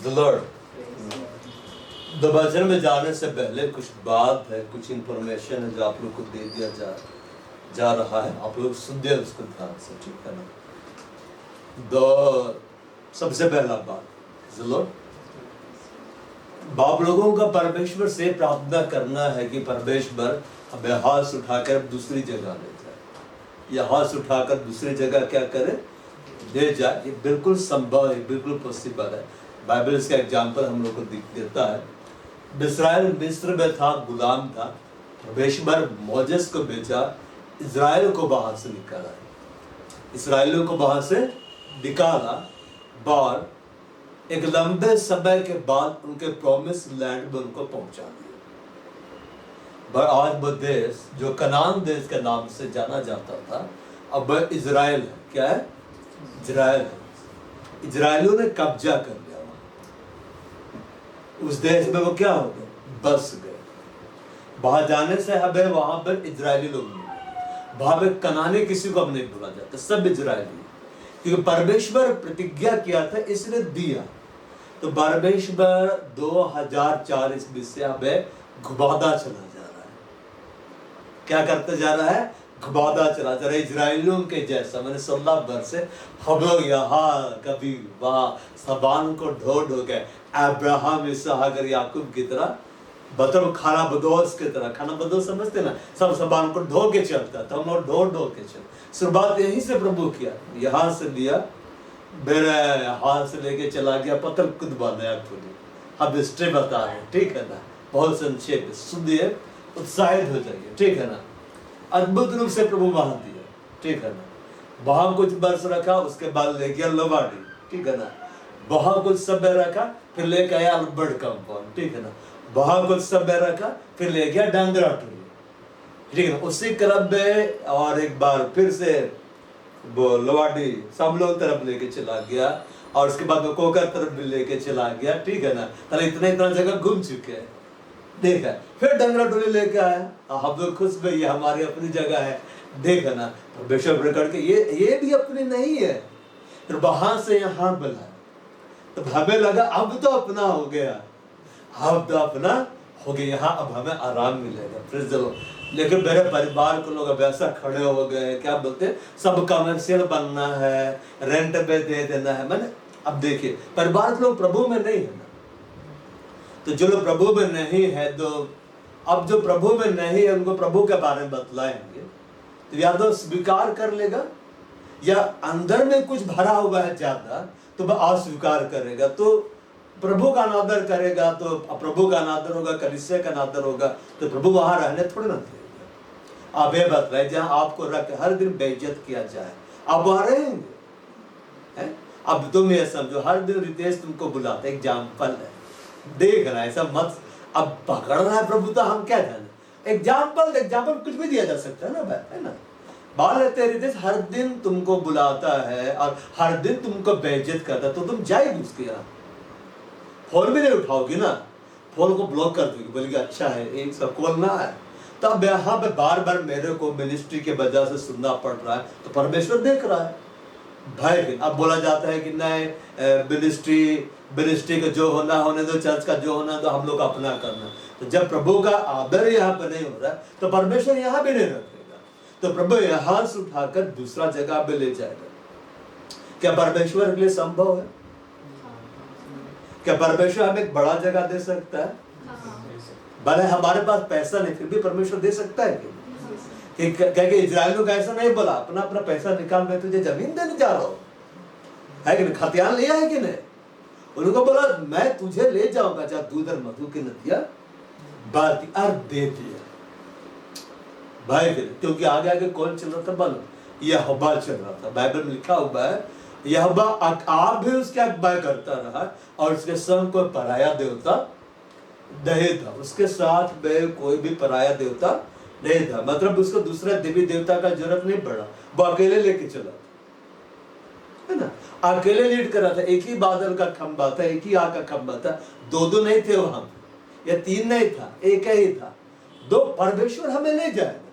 The Lord. तो वचन में जाने से पहले कुछ बात है, कुछ इंफॉर्मेशन है जो आप लोग को दे दिया जा रहा है। आप लोग सुनिए उसको ध्यान से, ठीक है ना। तो सबसे पहला बात, बाप लोगों का परमेश्वर से प्रार्थना करना है कि परमेश्वर हमें हाथ उठाकर दूसरी जगह ले जाए, या हाथ उठाकर दूसरी जगह क्या करे, ले जाए। ये बिल्कुल संभव है, बिल्कुल पॉसिबल है। बाइबल इसका एग्जाम्पल हम लोग को देता है। इस्राएल मिस्र में था, गुलाम था। परमेश्वर मोजेस को भेजा, इस्राएल को वहां से निकाला, इसराइलियों को वहां से निकाला, और एक लंबे समय के बाद उनके प्रॉमिस लैंड में उनको पहुंचा दिया। पर आज वो देश जो कनान देश के नाम से जाना जाता था, अब वह इजराइल है। क्या है? इजराइल है। इजराइलियों ने कब्जा कर लिया उस देश में। वो क्या हो गए? बस गए। वहां जाने से हमें वहां पर इजरायली लोग मिले। वहां पर कनानी किसी को अब नहीं बोला जाता, सब इजरायली, क्योंकि परमेश्वर प्रतिज्ञा किया था, इसने दिया। तो परमेश्वर 2004 ईस्वी से हमें घुमाता चला जा रहा है। क्या करते जा रहा है? घुमाता चला जा रहा है, इजरायलियों के जैसा। मैंने 16 वर्ष से हम लोग यहाँ कभी वहां सबान को ढो ढो के अब्राहम इसहाक और याकूब की तरह, मतलब खाना बदोश की तरह, खाना बदोश समझते ना, सब सबान को ढो के चलता था। हम लोग ढो ढो के चल। शुरुआत यहीं से प्रभु किया, यहाँ से लिया, मेरे हाथ से लेके चला गया, पत्थर खुद बांधा खुद। अब हिस्ट्री बता रहे, ठीक है ना, बहुत संक्षेप सुनिए, उत्साहित हो जाइए, ठीक है ना। अद्भुत रूप से प्रभु वहां दिया, ठीक है ना। वहां कुछ वर्ष रखा, उसके बाद ले गया लोबाडी, ठीक है ना। वहां कुछ समय रखा, फिर लेके आया अल्बर्ट कंपाउंड, ठीक है ना। वहां कुछ समय रखा, फिर ले गया डांगरा टोली, ठीक है ना। उसी क्रम में और एक बार फिर से वो लोबाडी सब लोग तरफ लेके चला गया, और उसके बाद वो कोकर तरफ भी लेके चला गया, ठीक है ना। तो इतना जगह घूम चुके हैं, देखा। फिर डंगरा टोली लेके आया, हम लोग खुश भाई, ये हमारी अपनी जगह है, देखा ना। परमेश्वर प्रकट के ये भी अपनी नहीं है। फिर वहां से यहाँ बुलाया, तो हमें लगा अब तो अपना हो गया, अब तो अपना हो गया, यहाँ अब हमें आराम मिलेगा, प्रेज़ द लॉर्ड। लेकिन मेरे परिवार को लोग अब ऐसा खड़े हो गए, क्या बोलते, सब कमर्शियल बनना है, रेंट पे दे देना है। मैंने अब देखिए, परिवार के लोग प्रभु में नहीं है ना, तो जो लोग प्रभु में नहीं है, तो अब जो प्रभु में नहीं है उनको प्रभु के बारे में बतलाएंगे, तो या तो स्वीकार कर लेगा, या अंदर में कुछ भरा हुआ है ज्यादा, तो वह अस्वीकार करेगा। तो प्रभु का अनादर करेगा तो प्रभु का अनादर होगा, कलीसिया का अनादर होगा, तो प्रभु वहां रहने थोड़ी ना देगा। आप ये बतलाए, जहां आपको रख हर दिन बेइज्जत किया जाए, आप वहां रहेंगे? अब तुम ये समझो, हर दिन रितेश तुमको बुलाते, एग्जाम्पल है, देख रहा है, ऐसा मत अब पकड़ रहा है प्रभु, तो हम क्या जाने। एग्जाम्पल कुछ भी दिया जा सकता है ना भाई, है ना। बाल लेते रितेश हर दिन तुमको बुलाता है और हर दिन तुमको बेइज्जत करता है, तो तुम जाएगी उसके यहाँ, फोन भी नहीं उठाओगी ना, फोन को ब्लॉक कर दोगी, बोलेगी अच्छा है एक सब कॉल ना आए। तो अब यहाँ पे बार बार मेरे को मिनिस्ट्री के वजह से सुनना पड़ रहा है, तो परमेश्वर देख रहा है भाई। फिर अब बोला जाता है कि नहीं, मिनिस्ट्री का जो होना होने दो, चर्च का जो होना तो हम लोग अपना करना। तो जब प्रभु का आदर यहाँ पे नहीं हो रहा है, तो परमेश्वर यहाँ भी नहीं रखेगा, तो प्रभु यहाँ से उठाकर दूसरा जगह पे ले जाएगा। क्या परमेश्वर के लिए संभव है? क्या परमेश्वर हमें एक बड़ा जगह दे सकता है? भले हमारे पास पैसा नहीं, फिर भी परमेश्वर दे सकता है कि क्या इजराइलियों का ऐसा नहीं बोला, अपना अपना पैसा निकाल, मैं तुझे जमीन देने जा रहा हूँ, है कि नहीं? खतियान लिया है कि नहीं? उनको बोला मैं तुझे ले जाऊंगा जहाँ दूध और मधु की नदियां बहती, और दे दिया भाई। क्योंकि आगे आगे कौन चल रहा था? बोलो, यहोवा चल रहा था। बाइबल में लिखा हुआ है, यहोवा आप भी उसके अगुवाई करता रहा, और उसके संग कोई पराया देवता नहीं था। उसके साथ में कोई भी पराया देवता नहीं था, मतलब उसको दूसरा देवी देवता का जरूरत नहीं पड़ा, वो अकेले लेके चला, है ना। अकेले लीड कर रहा था, एक ही बादल का खंभा था, एक ही आग का खंभा था, दो नहीं थे वहां, या 3 नहीं था, एक ही था। दो परमेश्वर हमें ले जाएगा,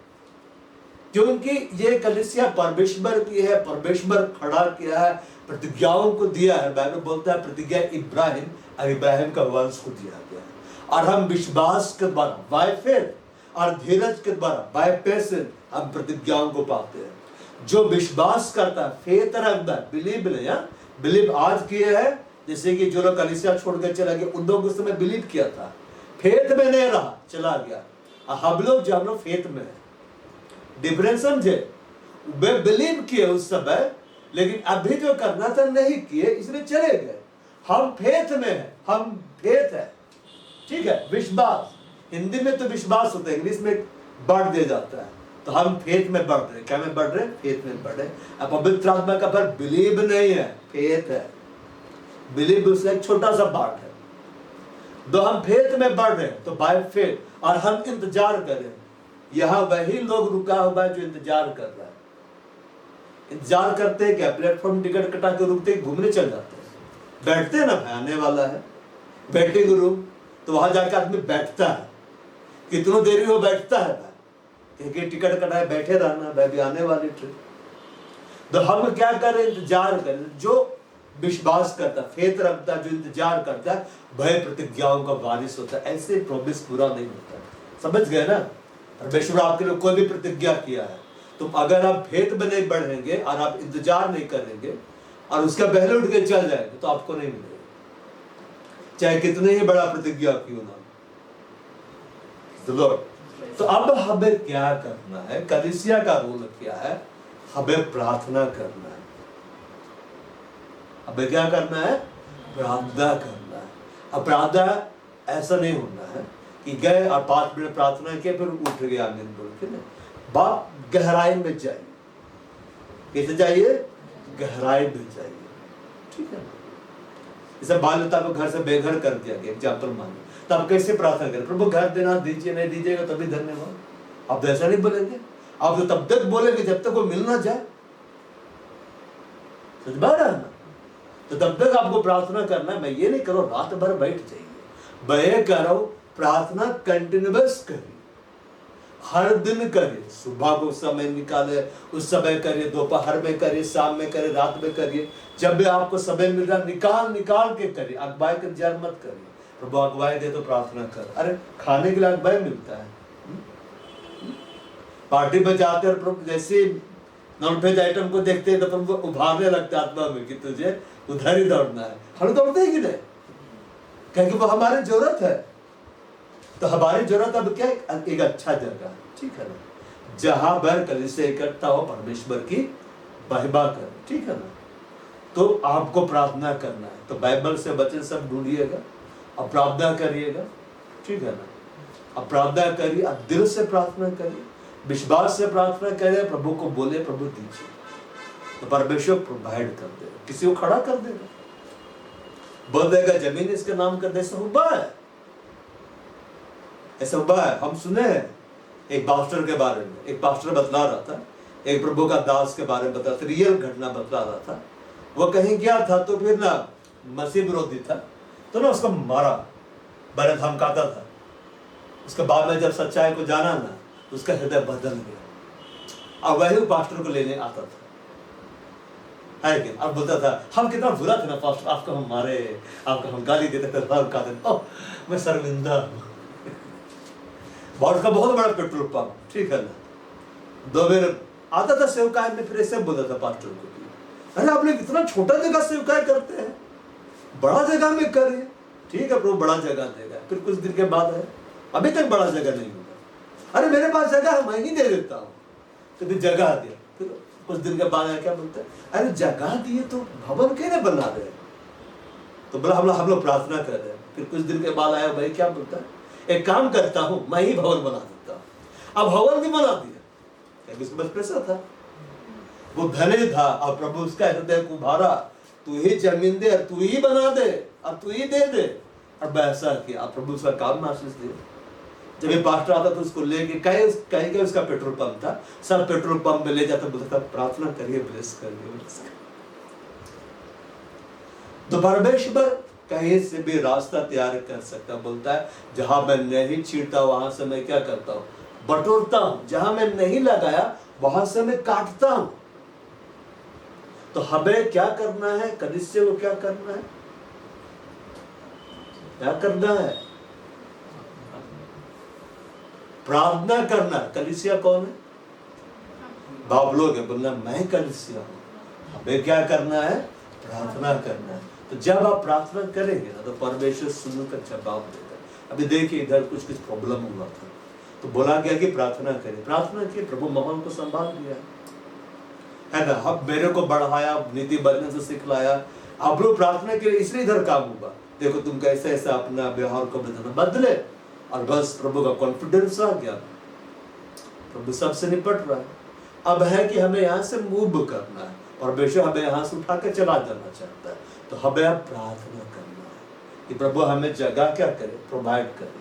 क्योंकि ये कलीसिया परमेश्वर की है, परमेश्वर खड़ा किया है, प्रतिज्ञाओं को दिया है। बाइबल बोलता है प्रतिज्ञा इब्राहिम और इब्राहिम का वंश को दिया गया है। और हम विश्वास के द्वारा बाय फेथ और धीरज के द्वारा बाय पेशेंस हम प्रतिज्ञाओं को पाते हैं। जो विश्वास करता है, फेथ रखता है, बिलीव नहीं, बिलीव आज किए है, जैसे कि जो लोग कलीसिया छोड़ कर चला गया उन लोग उस समय बिलीव किया था, फेथ में नहीं रहा, चला गया। हम लोग फेथ में है, डिफरेंस समझे। वे बिलीव किए उस समय, लेकिन अभी जो करना था नहीं किए, इसलिए चले गए। हम फेथ में है, हम फेथ है, ठीक है, विश्वास। हिंदी में तो विश्वास होता है, इंग्लिश में बढ़ दे जाता है। तो हम फेथ में बढ़ रहे, क्या में बढ़ रहे? फेथ में बढ़ रहे। अब पवित्र आत्मा का फल बिलीव नहीं है, फेथ है। बिलीव उसका एक छोटा सा पार्ट है। तो हम फेथ में बढ़ रहे हैं, तो बाय फेथ, और हम इंतजार कर रहे हैं। यहाँ वही लोग रुका हुआ है जो इंतजार कर रहा है। इंतजार करते हैं क्या? प्लेटफॉर्म टिकट कटा के रुकते, घूमने चल जाते हैं, बैठते हैं ना, भाई आने वाला है, वेटिंग रूम, तो वहां जाकर आदमी बैठता है, कितनों देरी हो बैठता है भाई, क्योंकि टिकट कटाए बैठे रहना, भाई भी आने वाली ट्रेन। तो हम क्या करें? इंतजार करें। जो विश्वास करता, फेथ रखता, जो इंतजार करता है, भय प्रतिज्ञाओं का वारिस होता है। ऐसे प्रॉमिस पूरा नहीं होता। समझ गए ना? परमेश्वर आपके लिए कोई भी प्रतिज्ञा किया है, तो अगर आप फेथ में नहीं बढ़ेंगे और आप इंतजार नहीं करेंगे और उसका पहले उठ के चल जाएंगे, तो आपको नहीं मिलेगा, चाहे कितने ही बड़ा प्रतिज्ञा क्यों ना। तो अब हमें क्या करना है? कलीसिया का रोल क्या है? हमें प्रार्थना करना है। हमें क्या करना है? प्रार्थना करना है। अब प्रार्थना ऐसा नहीं होना है कि गए और 5 मिनट प्रार्थना किए फिर उठ गए आमीन बोल के, ना, बात गहराई में जाइए। कैसे जाइए? गहराई में जाइए, ठीक है ना। जैसे बाल्यता को घर से बेघर कर दिया गया, एग्जाम्पल मानिए, तो आप कैसे प्रार्थना करें? प्रभु घर देना दीजिए, नहीं दीजिएगा तभी धन्यवाद। आप तो ऐसा नहीं बोलेंगे, आप तो तब तक बोलेंगे जब तक वो मिल ना जाए। समझ पा रहा है ना? तो तब तक आपको प्रार्थना करना है। मैं ये नहीं करो रात भर बैठ जाइए, मैं करो प्रार्थना कंटिन्यूअस करिए, हर दिन करिए। सुबह को समय निकाले, उस समय करिए, दोपहर में करिए, शाम में करिए, रात में करिए, जब भी आपको समय मिल रहा निकाल के करिए। अगुवाई का इंतजार मत करिए, प्रभु अगुवाई दे तो प्रार्थना कर। अरे खाने के लिए अगुवाई मिलता है, पार्टी में जाते हैं, प्रभु जैसे नॉन वेज आइटम को देखते हैं तो प्रभु उभारने लगता है आत्मा में कि तुझे उधर ही दौड़ना है। हम दौड़ते हैं कि नहीं? क्योंकि वो हमारी जरूरत है। तो हमारी जरूरत अब क्या? एक अच्छा जगह, ठीक है ना, जहां भर कलीसिया इकट्ठा हो, परमेश्वर की महिमा कर, ठीक है ना। तो आपको प्रार्थना करना है, तो बाइबल से वचन सब ढूंढिएगा और प्रार्थना करिएगा, ठीक है ना। अब प्रार्थना करिए, अब दिल से प्रार्थना करिए, विश्वास से प्रार्थना करिए, प्रभु को बोले प्रभु दीजिए, तो परमेश्वर प्रोवाइड कर देगा, किसी को खड़ा कर देगा, बोल देगा जमीन इसके नाम कर दे। ऐसा हुआ है, ऐसा हुआ है। हम सुने हैं एक पास्टर के बारे में, एक पास्टर बतला रहा था, एक प्रभु का दास के बारे में बता रहा था, रियल घटना बतला रहा था। वो कहीं गया था तो फिर ना मसीह विरोधी था, तो ना उसको मारा, बड़े धमकाता था। उसके बाद में जब सच्चाई को जाना ना, उसका हृदय बदल गया, और वही पास्टर को लेने आता था, है कि? अब बोलता था हम कितना बुरा थे ना पास्टर, आपको हम मारे, आपको हम गाली देते थे, मैं शर्मिंदा हूँ। उसका बहुत बड़ा पेट्रोल पंप, ठीक है ना, 2 बार आता था सेवकाई में, फिर ऐसे बोलता था पास्टर को, अरे आप लोग इतना छोटा जगह सेवकाई करते हैं, बड़ा जगह में करिए। ठीक है प्रभु बड़ा जगह देगा। फिर कुछ दिन के बाद है, अभी तक बड़ा जगह नहीं होगा। अरे मेरे पास जगह है, मैं ही दे देता हूँ, तो फिर जगह दिया। फिर कुछ दिन के बाद क्या बोलता है, अरे जगह दिए तो भवन क्यों नहीं बना रहे? तो बोला हम लोग प्रार्थना कर रहे हैं। फिर कुछ दिन के बाद आया, भाई क्या बोलता है, एक काम करता हूँ, मैं ही भवन बना देता हूँ। अब भवन भी बना दिया, उसके पास पैसा था, वो धनी था, और प्रभु उसका हृदय को उभारा, तू ही जमीन दे, तू ही बना दे, और तू ही दे दे। और ऐसा किया, प्रभु उसका काम में आशीष दिया। जब ये पास्टर आता तो उसको लेके कहीं उसका पेट्रोल पंप था, सब पेट्रोल पंप में ले जाता, बोलता प्रार्थना करिए, ब्लेस करिए। तो परमेश्वर कहीं से भी रास्ता तैयार कर सकता, बोलता है जहां मैं नहीं छींटता वहां से मैं क्या करता हूँ, बटोरता हूं, जहां मैं नहीं लगाया वहां से मैं काटता हूं। तो हमें क्या करना है? कलीसिया को क्या करना है? क्या करना है? प्रार्थना करना। कलीसिया कौन है? बाप लोग है, बोलना मैं कलीसिया हूं। हमें क्या करना है? प्रार्थना करना है। तो जब आप प्रार्थना करेंगे ना तो परमेश्वर सुनकर जवाब देगा। अभी देखिए इधर कुछ प्रॉब्लम हुआ था तो बोला गया कि प्रार्थना करें। प्रार्थना की, प्रभु माहौल को संभाल दिया है ना। अब मेरे को बढ़ाया, नीति बनने से सिखलाया। आप लोग प्रार्थना के लिए इसलिए इधर काम हुआ। देखो तुम कैसे ऐसा अपना व्यवहार को बदले और बस प्रभु का कॉन्फिडेंस आ गया। प्रभु सबसे निपट रहा है। अब है कि हमें यहाँ से मूव करना है। परमेश्वर हमें यहाँ से उठा के चला जाना चाहता है। तो हमें अब प्रार्थना करना है कि प्रभु हमें जगह क्या करे, प्रोवाइड करे।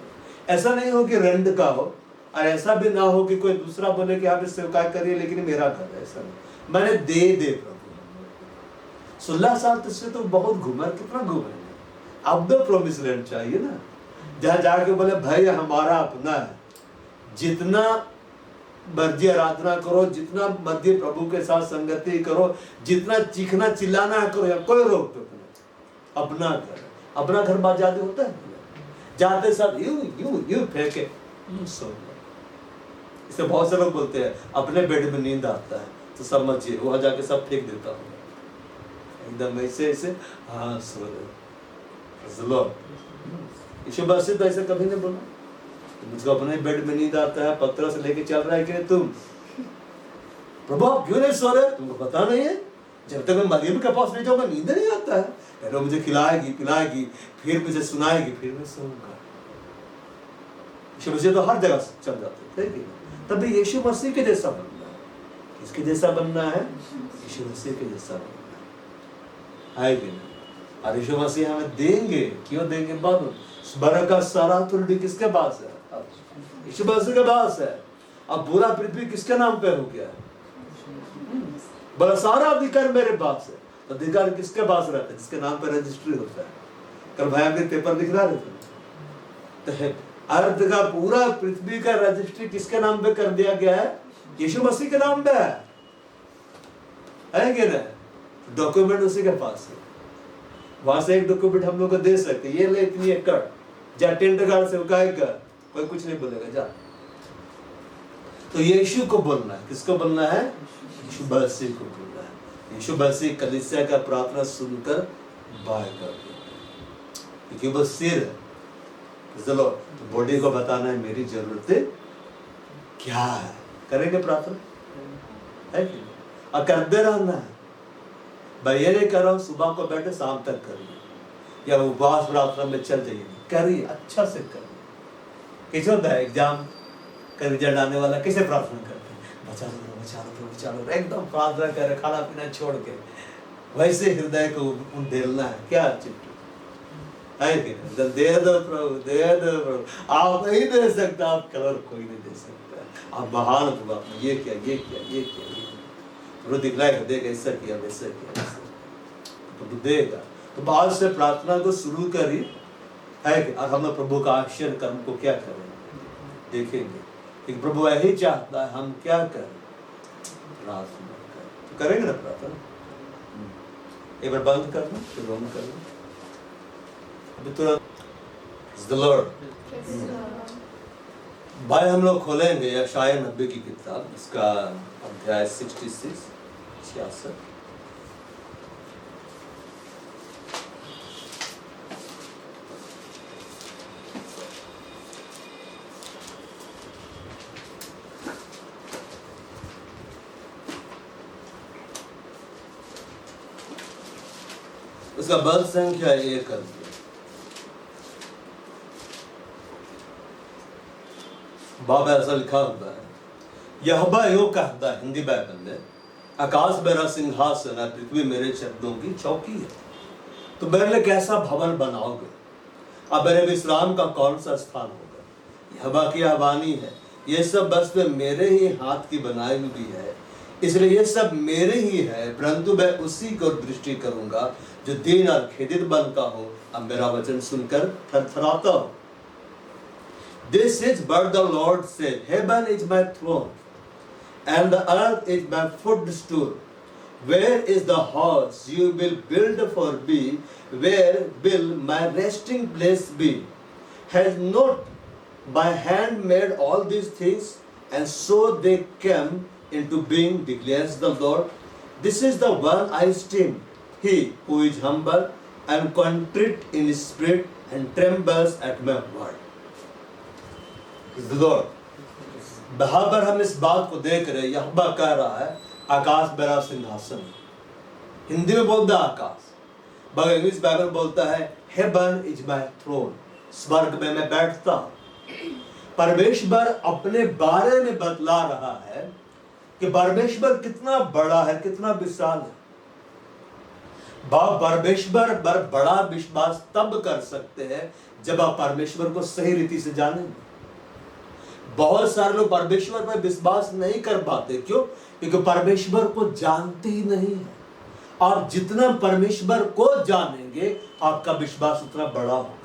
ऐसा नहीं हो कि रेंट का हो, और ऐसा भी ना हो कि कोई दूसरा बोले कि आप इस सेवकाई करिए लेकिन मेरा घर है। ऐसा नहीं, मैंने दे प्रभु। 16 साल तुझसे तो बहुत घूमा, कितना घूमे। अब तो प्रोमिस लैंड चाहिए ना, जहाँ जाके बोले भाई हमारा अपना है। जितना मर्जी आराधना करो, जितना मर्जी प्रभु के साथ संगति करो, जितना चीखना चिल्लाना करो, या कोई रोक टोक नहीं। अपना घर, अपना घर बात जाते होता है, जाते साथ यूं यूं यूं फेंके सो। इसे बहुत से लोग बोलते हैं अपने बेड में नींद आता है तो समझिए वहां जाके सब फेंक देता हूँ एकदम ऐसे ऐसे। हाँ सो रहे। यीशु मसीह तो ऐसे कभी नहीं बोला। मुझको अपने बेड में नींद आता है, पत्थरों से लेके चल रहा है कि तुम प्रभु आप क्यों नहीं सो रहे? तुमको पता नहीं है जब तक मैं मरियम के पास नहीं जाऊंगा नींद नहीं आता है। कह रहे मुझे खिलाएगी पिलाएगी, फिर मुझे सुनाएगी, फिर मैं सोऊंगा। यीशु मसीह तो हर जगह चल जाते थे। तभी यीशु मसीह के जैसा बनना है। किसके जैसा बनना है? यीशु मसीह के जैसा बनना है कि नहीं? और यीशु मसीह हमें देंगे। क्यों देंगे? बाबू का सारा तुल्य किसके पास है? यीशु मसीह के पास है। अब पूरा पृथ्वी किसके नाम पे हो गया? बड़ा सारा अधिकार मेरे पास है। अधिकार किसके पास रहता है? जिसके नाम पे रजिस्ट्री होता है। कल भाई आपने पेपर दिख रहा है, अर्थ का पूरा पृथ्वी का रजिस्ट्री किसके नाम पे कर दिया गया है? यीशु मसीह के नाम पे है कि नहीं? डॉक्यूमेंट उसी के पास है। वहां से एक डॉक्यूमेंट हम लोग को दे सकते, ये ले इतनी एकड़, जा टेंट गार्ड से उकाएगा, कोई कुछ नहीं बोलेगा, जा। तो यीशु को बोलना है। किसको बोलना है? यीशु मसीह को बोलना है। यीशु मसीह कलीसिया का प्रार्थना सुनकर बाय कर दिया, क्योंकि वो सिर है। चलो तो बॉडी को बताना है मेरी जरूरतें क्या है। करेंगे प्रार्थना है कि? और करते रहना है। भाई ये नहीं कर रहा हूँ सुबह को बैठे शाम तक करिए, या उपवास प्रार्थना में चल जाइए, करिए, अच्छा से करिए। कैसे होता है एग्जाम का रिजल्ट आने वाला, कैसे प्रार्थना करते हैं? बचा लो बचा लो बचा लो, एकदम प्रार्थना करे खाना पीना छोड़ के। वैसे हृदय को उंडेलना है। क्या चिट्ठी है कि नहीं? दे दो प्रभु, दे दो प्रभु। आप नहीं दे सकता, आप कलर कोई नहीं दे सकता। आप महान प्रभु, आपने ये किया ये किया ये किया, प्रभु दिखलाएगा, देगा ऐसा किया वैसा किया, प्रभु देगा। तो बाद से प्रार्थना को शुरू करी है कि और हम लोग प्रभु का आश्चर्य कर्म को क्या करें देखेंगे। लेकिन प्रभु यही चाहता है हम क्या करें? प्रार्थना करें। तो करेंगे ना प्रार्थना? एक बार बंद करना फिर बंद करना। अभी तुरंत भाई हम लोग खोलेंगे यशायाह 90 की किताब, इसका अध्याय 66 66। उसका बल संख्या 1 कर दिया। बाबा ऐसा लिखा हुआ है, यहोवा यो कहता है, हिंदी बाइबल में, आकाश मेरा सिंहासन है, पृथ्वी मेरे चरणों की चौकी है। तो मेरे लिए कैसा भवन बनाओगे? अब मेरे विश्राम का कौन सा स्थान होगा? यहोवा की वाणी है, ये सब वस्तुएं मेरे ही हाथ की बनाई हुई है, इसलिए ये सब मेरे ही है, परंतु मैं उसी को दृष्टि करूंगा जो दीन और खेदित बनता हो। अब मेरा वचन सुनकर थरथराता हो। This is what the Lord said, heaven is my throne and the earth is my footstool. Where is the house you will build for me? Where will my resting place be? Has not my hand made all these things? And so they came into being, declares the Lord. This is the one I esteem, he who is humble and contrite in spirit and trembles at my word. Lord, वहां पर हम इस बात को देख रहे हैं, यहोवा कह रहा है आकाश मेरा सिंहासन। हिंदी में बोलता है आकाश, मगर इंग्लिश बाइबल बोलता है हेवन इज माय थ्रोन, स्वर्ग में मैं बैठता हूं। परमेश्वर अपने बारे में बतला रहा है कि परमेश्वर कितना बड़ा है, कितना विशाल है। परमेश्वर पर बड़ा विश्वास तब कर सकते हैं जब आप परमेश्वर को सही रीति से जानेंगे। बहुत सारे लोग परमेश्वर पर विश्वास नहीं कर पाते, क्यों? क्योंकि परमेश्वर को जानते ही नहीं है। आप जितना परमेश्वर को जानेंगे आपका विश्वास उतना बड़ा होगा।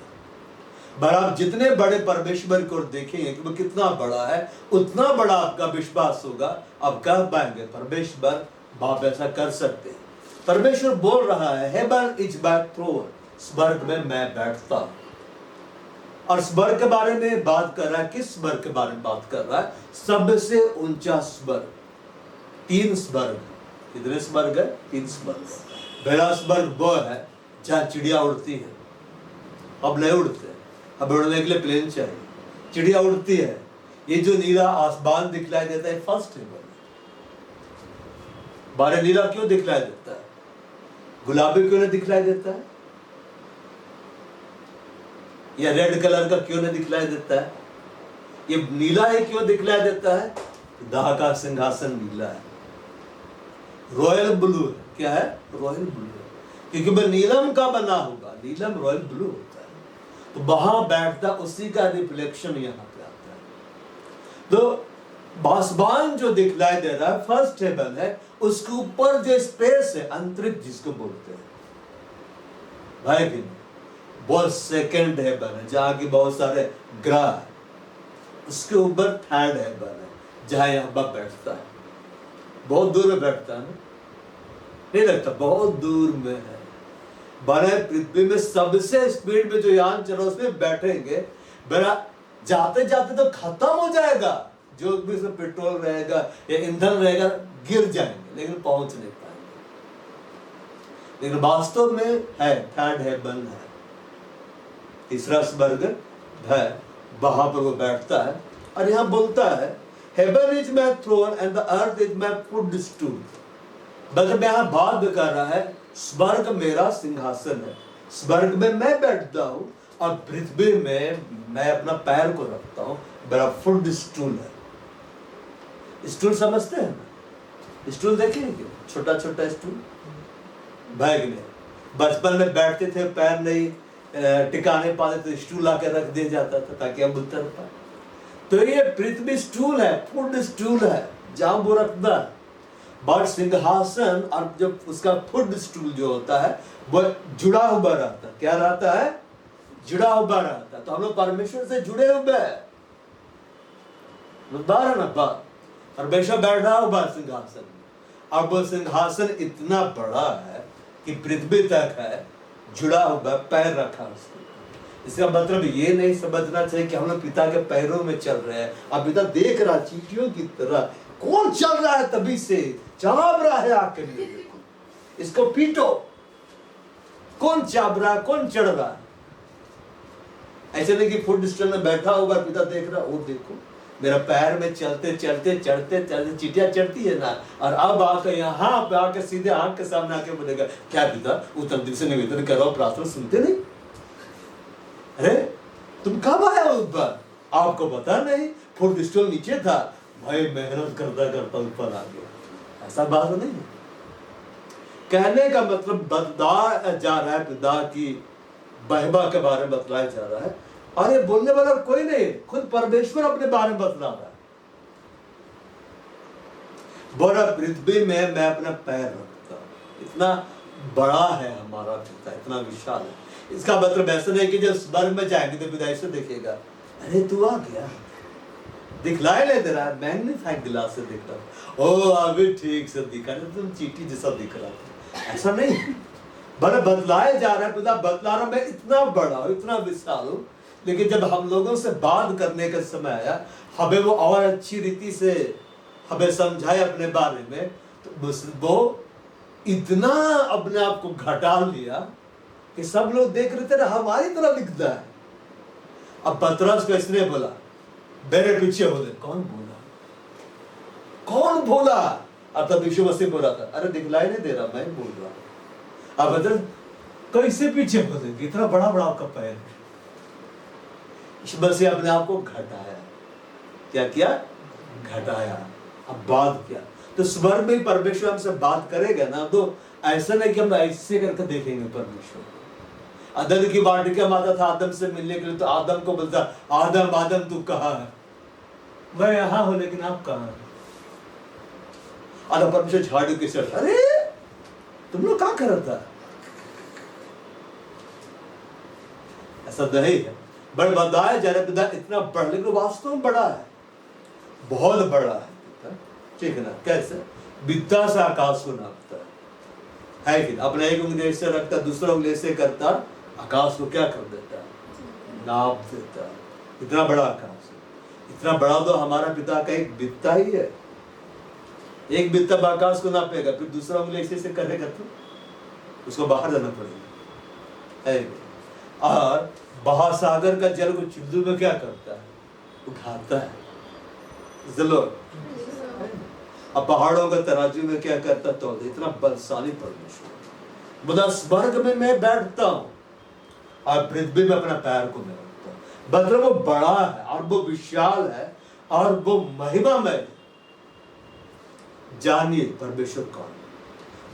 पर आप जितने बड़े परमेश्वर को देखेंगे कि वो कितना बड़ा है, उतना बड़ा आपका विश्वास होगा। आप कह पाएंगे परमेश्वर बाप ऐसा कर सकते हैं। परमेश्वर बोल रहा है हेवन इज माय थ्रोन, स्वर्ग में मैं बैठता हूं। और स्वर्ग के बारे में बात कर रहा है। किस स्वर्ग के बारे में बात कर रहा है? सबसे ऊंचा स्वर्ग। 3 स्वर्ग, कितने स्वर्ग है? 3 स्वर्ग। पहला स्वर्ग वो है जहां चिड़िया उड़ती है। अब नहीं उड़ते, अब उड़ने के लिए प्लेन चाहिए। चिड़िया उड़ती है, ये जो नीला आसमान दिखलाई देता है फर्स्ट हेवन। बारे नीला क्यों दिखलाई देता है? गुलाबी क्यों नहीं दिखलाई देता है? या रेड कलर का क्यों नहीं दिखलाई देता है? ये नीला है क्यों दिखलाई देता है? दाह का सिंहासन नीला है, रॉयल ब्लू है। क्या है? रॉयल ब्लू है, क्योंकि वह नीलम का बना होगा। नीलम रॉयल ब्लू होता है, तो वहां बैठता, उसी का रिफ्लेक्शन यहाँ पे आता है। तो आसमान जो दिखलाई दे रहा है फर्स्ट हेवन है, उसके ऊपर जो स्पेस है, अंतरिक्ष जिसको बोलते हैं भाई भी, बहुत सेकंड हेवन है जहाँ की बहुत सारे ग्रह है। उसके ऊपर थर्ड हेवन है जहाँ यहोवा बैठता है। बहुत दूर में बैठता है ना, नहीं लगता? बहुत दूर में है। बने पृथ्वी में सबसे स्पीड में जो यान चल रहा है उसमें बैठेंगे, बड़ा जाते जाते तो खत्म हो जाएगा। जो भी उसमें पेट्रोल रहेगा या ईंधन रहेगा गिर जाएंगे, लेकिन पहुंच नहीं पाएंगे। लेकिन वास्तव में है थर्ड हेवन है, तीसरा स्वर्ग है, वहां पर वो बैठता है। और यहाँ बोलता है heaven is my throne and the earth is my footstool. मतलब यहाँ बात कर रहा है स्वर्ग मेरा सिंहासन है, स्वर्ग में मैं बैठता हूं, और पृथ्वी में मैं अपना पैर को रखता हूं, मेरा फुटस्टूल है। स्टूल समझते हैं ना? स्टूल देखेंगे क्या? छोटा छोटा स्टूल, बैग में बचपन में बैठते थे, पैर नहीं टिकाने पाते तो स्टूल आके रख दिया जाता था ताकि हम उतर पाए। तो ये पृथ्वी स्टूल है, फुट स्टूल है जहां वो रखता है। बट सिंहासन और जब उसका फुट स्टूल जो होता है वो जुड़ा हुआ रहता है। क्या रहता है? जुड़ा हुआ रहता है। तो हम लोग परमेश्वर से जुड़े हुए हैं। बात परमेश्वर बैठा हुआ सिंहासन में। अब वो सिंहासन इतना बड़ा है कि पृथ्वी तक है, जुड़ा हुआ, पैर रखा उसको। इसका मतलब ये नहीं समझना चाहिए कि हम लोग पिता के पैरों में चल रहे हैं। अब पिता देख रहा चींटियों की तरह, कौन चल रहा है तभी से चाब रहा है आके लिए, देखो इसको पीटो, कौन चाब रहा है, कौन चढ़ रहा है। ऐसे नहीं कि फुट स्टूल में बैठा होगा पिता देख रहा, वो देखो मेरा पैर में चलते चलते चढ़ते चढ़ते चींटियां चढ़ती है ना, और अब आकर यहाँ पे आकर सीधे आंख के सामने आके बोलेगा क्या पिता उत्तर दिल से निवेदन करो, प्रार्थना सुनते नहीं? अरे तुम कब आया उस बार? आपको पता नहीं? फुट स्टूल नीचे था भाई, मेहनत करता करता ऊपर आ गया। ऐसा बात नहीं है। कहने का मतलब बतलाया जा रहा है, पिता की महिमा के बारे में बतलाया जा रहा है। और ये बोलने वाला कोई नहीं, खुद परमेश्वर अपने बारे में बतला रहा है। बोला पृथ्वी में मैं अपना पैर रखता हूं। इतना बड़ा है हमारा पिता, इतना विशाल है। इसका मतलब ऐसा नहीं कि जब स्वर्ग में जाएंगे तो पिता ऐसे देखेगा, अरे तू आ गया, दिखलाई ले दे रहा है, मैग्नीफाइंग ग्लास से दिख रहा है। ओ अभी ठीक से दिखा रहा, तुम चींटी जैसा दिख रहा था, ऐसा नहीं। बड़ा बदलाया जा रहा है, पिता बदला रहा, मैं इतना बड़ा हूँ, इतना विशाल हूँ। लेकिन जब हम लोगों से बात करने का समय आया, हमें वो और अच्छी रीति से हमें समझाया अपने बारे में, तो वो इतना अपने आप को घटा लिया कि सब लोग देख रहे थे हमारी तरह दिखता है। अब पतरस को इसने बोला मेरे पीछे हो दे। कौन बोला? कौन बोला? अब तब यीशु मसीह बोला था, अरे दिखलाई नहीं दे रहा, मैं बोल रहा। अब पतरस कैसे पीछे हो देंगे, इतना बड़ा बड़ा आपका पैर है। यीशु मसीह अपने आप को घटाया। क्या किया? घटाया। अब बात क्या? तो स्वर्ग में परमेश्वर हमसे बात करेगा ना, तो ऐसा नहीं कि हम ऐसे करके देखेंगे परमेश्वर। आदम की वाटिका में आता था आदम से मिलने के लिए, तो आदम को बोलता, आदम आदम तू कहाँ है? मैं यहाँ हूं, लेकिन आप कहाँ हैं? आदम परमेश्वर झाड़ू के सर, अरे तुम लोग क्या कर रहा था? ऐसा नहीं है। बड़ा बताया जा रहा पिता इतना बड़ा, लेकिन वास्तव में बड़ा है, बहुत बड़ा है पिता। ठीक है ना? कैसे? विद्या से आकाश को नापता है कि अपने एक उंगली ऐसे रखता, दूसरा उंगली ऐसे करता, आकाश को क्या कर देता है? नाप देता है। इतना बड़ा आकाश है। इतना बड़ा तो हमारा पिता का एक बित्ता ही है। एक बित्ता आकाश को नापेगा, फिर दूसरा उंगली ऐसे करेगा तो उसको बाहर जाना पड़ेगा। और महासागर का जल को चिल्लू में क्या करता है? उठाता है। चलो अब पहाड़ों का तराजू में क्या करता? तो इतना बलशाली परमेश्वर। बोला स्वर्ग में मैं बैठता हूं और पृथ्वी में अपना पैर को मैं रखता हूं। मतलब वो बड़ा है और वो विशाल है और वो महिमामय है। जानिए परमेश्वर कौन?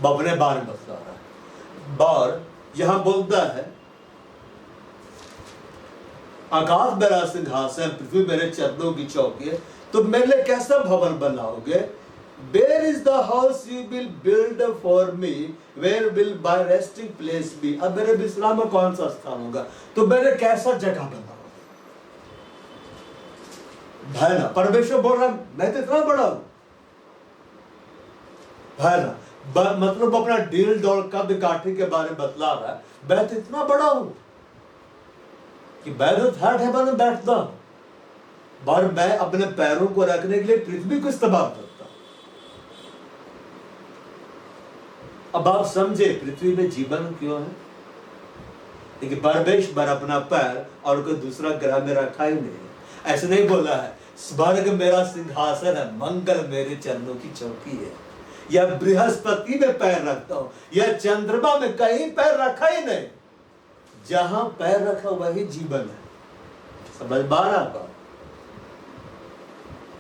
वो अपने बारे में बता रहा है। और यहां बोलता है आकाश मेरा सिंहासन, पृथ्वी मेरे चरणों की चौकी है। तो मेरे लिए कैसा भवन बनाओगे? Where is the house you will build for me? Where will my resting place be? अब मेरे विश्राम में कौन सा स्थान होगा? तो मेरे कैसा जगह बनाओगे? है ना? परमेश्वर बोल रहा है मैं तो इतना बड़ा हूं, है ना? मतलब अपना डील डॉल कद काठी के बारे में बतला रहा है। मैं तो इतना बड़ा हूं कि मैं तो थर्ड हेवन में बैठता हूं और मैं अपने पैरों को रखने के लिए पृथ्वी को इस्तेमाल करता हूं। अब आप समझे पृथ्वी में जीवन क्यों है? लेकिन परमेश्वर अपना पैर और कोई दूसरा ग्रह में रखा ही नहीं है। ऐसे नहीं बोला है स्वर्ग मेरा सिंहासन है, मंगल मेरे चरणों की चौकी है, या बृहस्पति में पैर रखता हूं, या चंद्रमा में कहीं पैर रखा ही नहीं। जहां पैर रखा वही जीवन है। समझ बार आपका?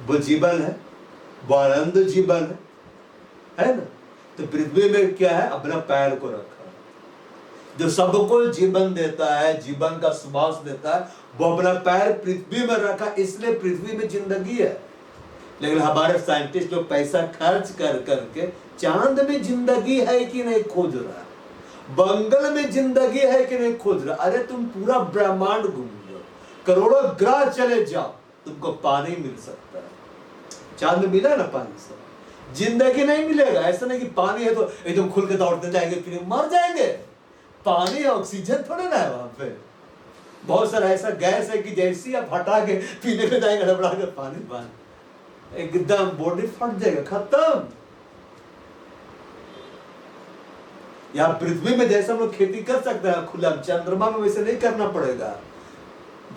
वो जीवन है, वो आनंद जीवन है ना? तो पृथ्वी में क्या है? अपना पैर को रखा, जो सबको जीवन देता है, जीवन का श्वास देता है, वो अपना पैर पृथ्वी में रखा, इसलिए पृथ्वी में जिंदगी है। लेकिन हमारे साइंटिस्ट लोग पैसा खर्च कर करके चांद में जिंदगी है कि नहीं खोज रहा है, मंगल में जिंदगी है कि नहीं खोज रहा। अरे तुम पूरा ब्रह्मांड घूम लो, करोड़ों ग्रह चले जाओ, तुमको पानी मिल सकता है। चांद में मिला ना पानी से, जिंदगी नहीं मिलेगा। ऐसा नहीं कि पानी है तो एकदम खुल के दौड़ते जाएंगे फिर मर जाएंगे। पानी ऑक्सीजन थोड़े ना है वहां पे। बहुत सारा ऐसा गैस है कि जैसे ही आप हटा के पीने में जाएंगे घबरा के पानी पानी एकदम बॉडी फट जाएगा, खत्म। यहाँ पृथ्वी में जैसे हम लोग खेती कर सकते हैं खुला, चंद्रमा में वैसे नहीं करना पड़ेगा।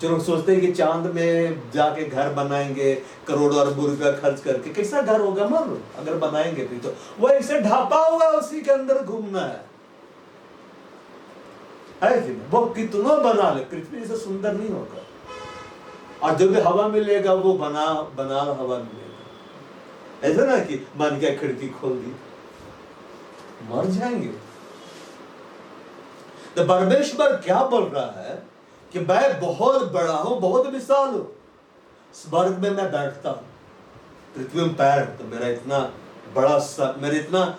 जो लोग सोचते हैं कि चांद में जाके घर बनाएंगे करोड़ों अरबों रुपया खर्च करके, कैसा घर होगा मालूम? अगर बनाएंगे भी तो वो ऐसे ढापा हुआ उसी के अंदर घूमना है कि वो कितना बना ले, पृथ्वी से सुंदर नहीं होगा। और जो भी हवा मिलेगा वो बना हवा मिलेगा। ऐसा ना कि मन क्या खिड़की खोल दी, मर जाएंगे। तो परमेश्वर क्या बोल रहा है कि मैं बहुत बड़ा हूं, बहुत विशाल हूं। स्वर्ग में मैं बैठता हूं, पृथ्वी में पैर, तो मेरा इतना बड़ा मेरा इतना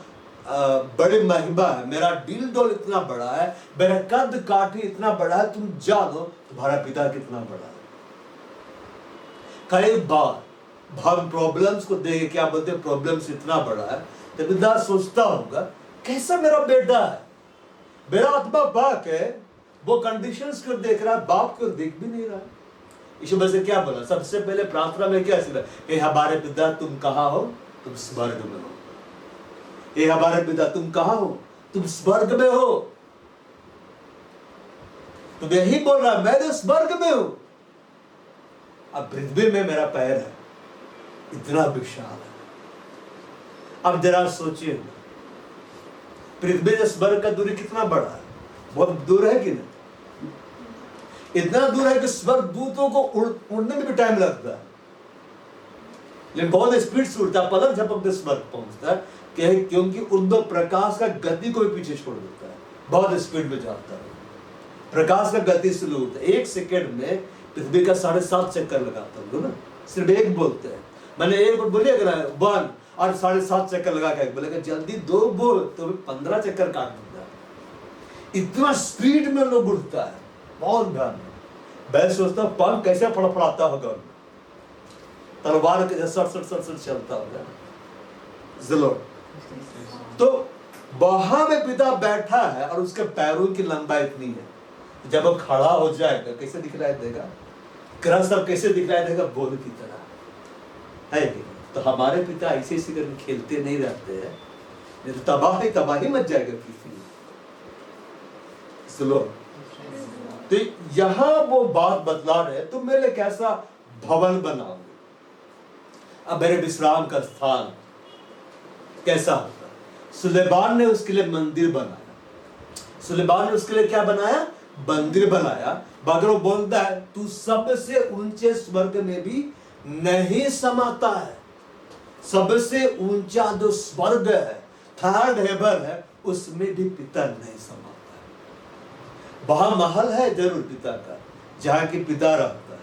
बड़ी महिमा है, मेरा दिल डोल इतना बड़ा है, मेरा कद काठी इतना बड़ा है। तुम जानो तुम्हारा पिता कितना बड़ा है। कई बार हम प्रॉब्लम्स को देखे, क्या बोलते हैं, प्रॉब्लम्स इतना बड़ा है, तो पिता सोचता होगा कैसा मेरा बेटा है, मेरा आत्मा पाक है, वो कंडीशंस को देख रहा है, बाप को देख भी नहीं रहा है। इस वजह से क्या बोला, सबसे पहले प्रार्थना में क्या सीखा, हे हमारे पिता तुम कहाँ हो, तुम स्वर्ग में हो। हे हमारे पिता तुम कहाँ हो, तुम स्वर्ग में हो। तुम यही बोल रहा, मैं तो स्वर्ग में हूं। अब पृथ्वी में मेरा पैर है, इतना विशाल है। अब जरा सोचिए, पृथ्वी से स्वर्ग का दूरी कितना बड़ा है, बहुत दूर है कि नहीं? इतना दूर है कि स्वर्ग दूतों को उड़ने में भी टाइम लगता है, लेकिन बहुत स्पीड से उड़ता है, पलक झपकते स्वर्ग पहुंचता है, क्योंकि उर्ध्व प्रकाश का गति को भी पीछे छोड़ देता है, बहुत स्पीड में जाता है। प्रकाश का गति स्लो होता है, 1 सेकेंड में पृथ्वी का 7.5 चक्कर लगाता हूँ ना, सिर्फ एक बोलते हैं। मैंने एक बोलिए अगर 1 और 7.5 चक्कर लगा के बोलेगा जल्दी 2 बोल तो 15 चक्कर काट देता है। इतना स्पीड में लोग उड़ता है, बहुत भयानक। मैं सोचता हूँ पंख कैसे फड़फड़ाता होगा, तलवार के सट सट सट सट चलता होगा। तो वहां में पिता बैठा है और उसके पैरों की लंबाई इतनी है, जब वो खड़ा हो जाएगा कैसे दिखलाई देगा, क्रसर कैसे दिखलाई देगा, बोल की तरह है कि? तो हमारे पिता ऐसे ऐसे करके खेलते नहीं रहते हैं, नहीं तो तबाही तबाही मच जाएगा पृथ्वी। सुनो, तो यहां वो बात बतला रहे, तुम मेरे लिए कैसा भवन बनाओगे। अब मेरे विश्राम का स्थान कैसा होगा। सुलेमान ने उसके लिए मंदिर बनाया। सुलेमान ने उसके लिए क्या बनाया, मंदिर बनाया। मगर वो बोलता है तू सबसे ऊंचे स्वर्ग में भी नहीं समाता है। सबसे ऊंचा जो स्वर्ग है, थर्ड हेवन है, उसमें भी पिता नहीं समाता है। वहां महल है जरूर पिता का, जहां की पिता रहता है,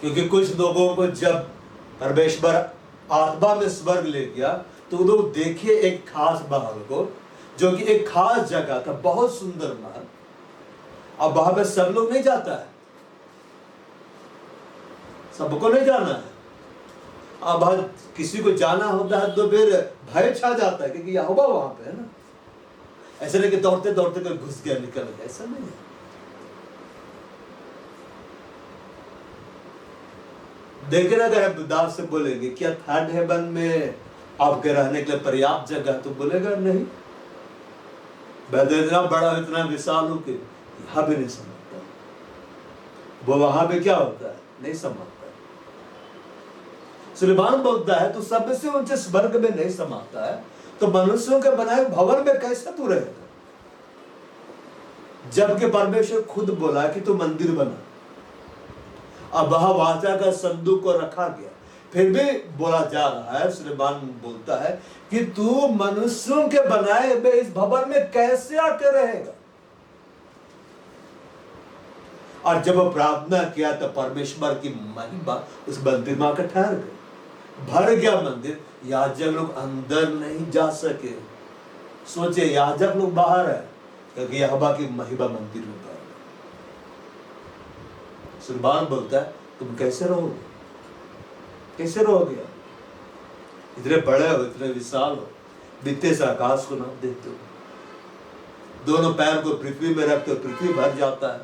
क्योंकि कुछ लोगों को जब परमेश्वर आत्मा में स्वर्ग ले गया तो लोग देखिए एक खास महल को, जो कि एक खास जगह था, बहुत सुंदर महल। अब वहां पे सब लोग नहीं जाता है, सबको नहीं जाना है। अब किसी को जाना होता है तो फिर भय छा जाता है, क्योंकि यहोवा वहां पे है ना। ऐसे नहीं कि दौड़ते दौड़ते कोई घुस गया निकल गया, ऐसा नहीं है। देखे ना, अगर आप दास से बोलेंगे क्या थर्ड हेवन में आपके रहने के लिए पर्याप्त जगह, तो बोलेगा नहीं, मैं इतना बड़ा इतना विशाल हूं कि यहां भी नहीं समझता। वो वहां पे क्या होता है, नहीं समझता। सुलेमान बोलता है तू सबसे ऊंचे स्वर्ग में नहीं समाता है, तो मनुष्यों के बनाए भवन में कैसे तू रहेगा। जबकि परमेश्वर खुद बोला कि तू मंदिर बना। अब वहां वाचा का संदूक को रखा गया, फिर भी बोला जा रहा है, सुलेमान बोलता है कि तू मनुष्यों के बनाए हुए इस भवन में कैसे आके रहेगा। और जब वो प्रार्थना किया तो परमेश्वर की महिमा उस मंदिर में आकर ठहर गई, भर गया मंदिर। याजक लोग अंदर नहीं जा सके। सोचे याजक लोग बाहर है, क्योंकि यहोवा की महिमा मंदिर में भर गई। सुलेमान बोलता है तुम कैसे रहोगे, कैसे रहोगे, इतने बड़े हो, इतने विशाल हो, बीते से आकाश को नाप देते हो, दोनों पैर को पृथ्वी में रखते हो, पृथ्वी भर जाता है,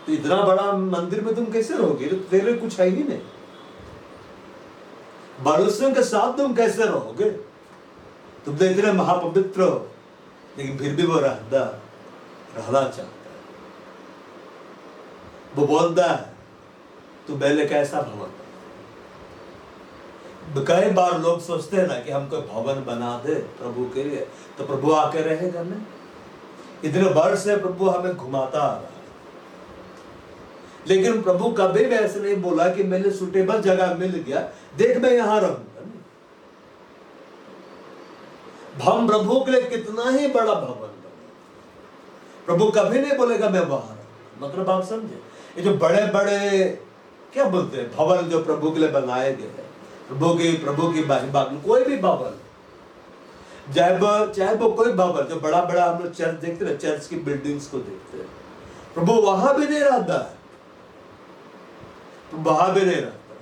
तो इतना बड़ा मंदिर में तुम कैसे रहोगे, तो तेरे कुछ है ही नहीं। मनुष्यों के साथ तुम कैसे रहोगे, तुम तो इतने महापवित्र हो, लेकिन फिर भी वो रहना चाहता है। वो बोलता है तू पहले कैसा भवन। कई बार लोग सोचते हैं ना कि हम कोई भवन बना दे प्रभु के लिए, तो प्रभु आके रहेगा नहीं। इतने वर्ष से प्रभु हमें घुमाता आ रहा है, लेकिन प्रभु कभी भी ऐसे नहीं बोला कि मेरे सुटेबल जगह मिल गया, देख मैं यहां रहूंगा। हम प्रभु के लिए कितना ही बड़ा भवन बना, प्रभु कभी नहीं बोलेगा मैं वहां रहूंगा। मतलब आप समझे, ये जो बड़े बड़े क्या बोलते हैं भवन जो प्रभु के लिए बनाए गए हैं, प्रभु की महिमा, कोई भी भवन, चाहे वो कोई भवन, जो बड़ा बड़ा हम लोग चर्च देखते हैं, चर्च की बिल्डिंग्स को देखते हैं, प्रभु वहां भी नहीं रहता है, वहां भी नहीं रहता।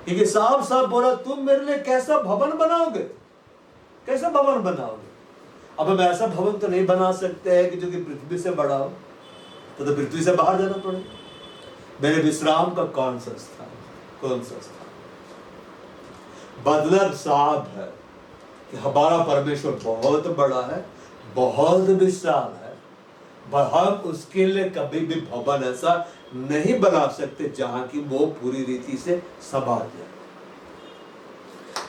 क्योंकि साफ साफ बोला, तुम मेरे लिए कैसा भवन बनाओगे, कैसा भवन बनाओगे? अब हम ऐसा भवन तो नहीं बना सकते हैं कि जो कि पृथ्वी से बड़ा हो, तो पृथ्वी से बाहर जाना पड़ेगा। मेरे विश्राम का कौन सा स्थान, कौन सा स्थान? मतलब साफ है कि हमारा परमेश्वर बहुत बड़ा है, बहुत विशाल है, हम उसके लिए कभी भी भवन ऐसा नहीं बना सकते जहां की वो पूरी रीति से समा जाए,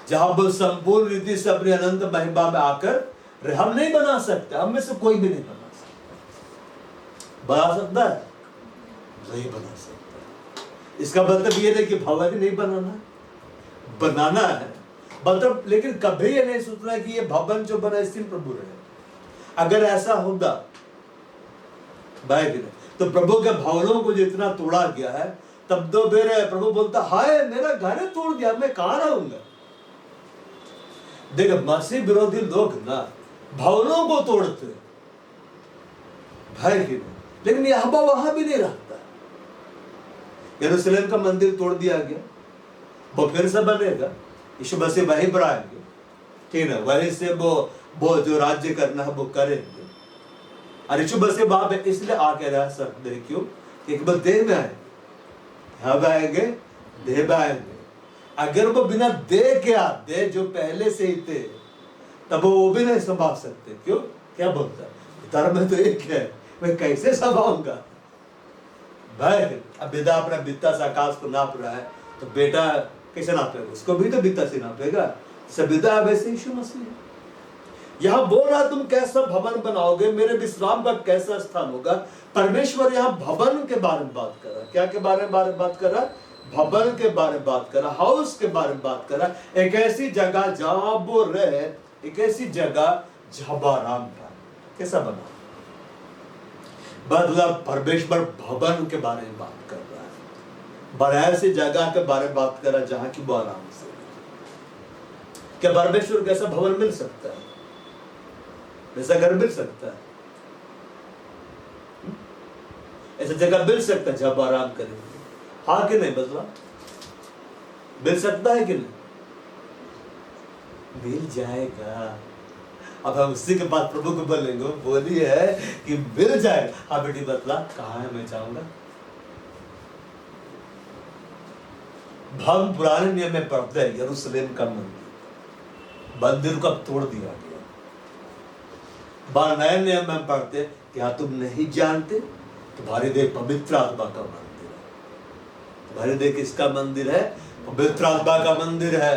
जहां वो संपूर्ण रीति से अपनी अनंत महिमा में आकर हम नहीं बना सकते। हम में से कोई भी नहीं बना सकता। बना सकता है? नहीं बना सकता। इसका मतलब ये नहीं कि भवन ही नहीं बनाना, बनाना है मतलब, लेकिन कभी ये नहीं सोचना कि ये भवन जो बना इसलिए प्रभु रहे। अगर ऐसा होगा भाई तो प्रभु के भवनों को जितना तोड़ा गया है, तब तो मेरे प्रभु बोलता, हाय मेरा घर तोड़ दिया, मैं कहां रहूंगा? देखो मसीह विरोधी लोग ना भवनों को तोड़ते भाई की, लेकिन यह वहां भी नहीं रहता। यरूशलेम का मंदिर तोड़ दिया गया, वो फिर से बनेगा, यीशु मसीह वहीं पर आएंगे, ठीक है, वहीं से वो जो राज्य करना है वो करेंगे। और यीशु मसीह वहां पे इसलिए आके रह सकते हैं, क्यों? एक बार देह में आए, हम आएंगे देह में आएंगे। अगर वो बिना देह के आते जो पहले से ही थे, तब वो भी नहीं संभाल सकते। क्यों? क्या बोलता है? धर्म में तो एक है, मैं कैसे संभालूंगा भाई? अब पिता अपना बित्ता से आकाश को नाप रहा है, तो बेटा कैसे नापेगा? उसको भी तो बित्ता से नापेगा। सभ्यता वैसे यीशु मसीह यहां बोल रहा, तुम कैसा भवन बनाओगे, मेरे विश्राम का कैसा स्थान होगा। परमेश्वर यहाँ भवन के बारे में बात कर रहा है। क्या के बारे में बात कर रहा है? भवन के बारे में बात कर रहा, हाउस के बारे में बात कर रहा। एक ऐसी जगह जहां वो रहे, एक ऐसी जगह जहां वो आराम पाए। कैसा बना? मतलब परमेश्वर भवन के बारे में बात कर रहा है, बड़ा ऐसी जगह के बारे में बात कर रहा है जहां की वो आराम से। क्या परमेश्वर कैसा भवन मिल सकता है? ऐसा घर मिल सकता है? ऐसा जगह मिल सकता है जब आराम करेंगे? हाँ कि नहीं? बदला मिल सकता है कि नहीं? मिल जाएगा। अब हम उसी के बाद प्रभु को बोलेंगे, बोली है कि मिल जाएगा। हाँ बेटी बतला, कहाँ है? मैं जाऊंगा। हम पुराने नियम में पढ़ते हैं, यरूशलेम का मंदिर को अब तोड़ दिया गया। नए नियम में पढ़ते कि हाँ तुम नहीं जानते, तुम्हारे देह पवित्र आत्मा का मंदिर है। तुम्हारे देह किसका मंदिर है? पवित्र आत्मा का मंदिर है।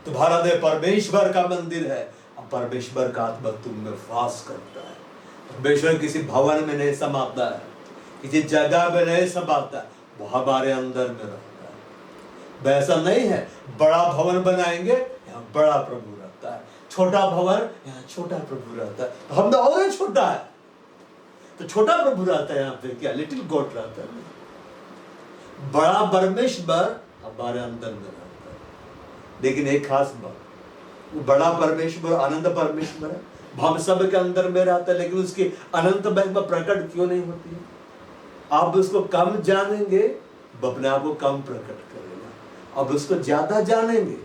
तुम्हारा देह परमेश्वर का मंदिर है, और परमेश्वर का आत्मा तुम में वास करता है। परमेश्वर किसी भवन में नहीं समाता है, किसी जगह में नहीं समाता है, वो हमारे अंदर में रहता है। वैसा नहीं है बड़ा भवन बनाएंगे, यहाँ बड़ा प्रभु रहता है, छोटा भवन यहाँ छोटा प्रभु रहता है। तो हम तो और छोटा है, तो छोटा प्रभु रहता है यहाँ पे। क्या लिटिल गॉड रहता है? बड़ा परमेश्वर हमारे अंदर में रहता है। लेकिन एक खास बात, वो बड़ा परमेश्वर अनंत परमेश्वर है, हम सब के अंदर में रहता है, लेकिन उसकी अनंत महिमा प्रकट क्यों नहीं होती है? आप उसको कम जानेंगे, वो अपने आप को कम प्रकट करेगा। अब उसको ज्यादा जानेंगे,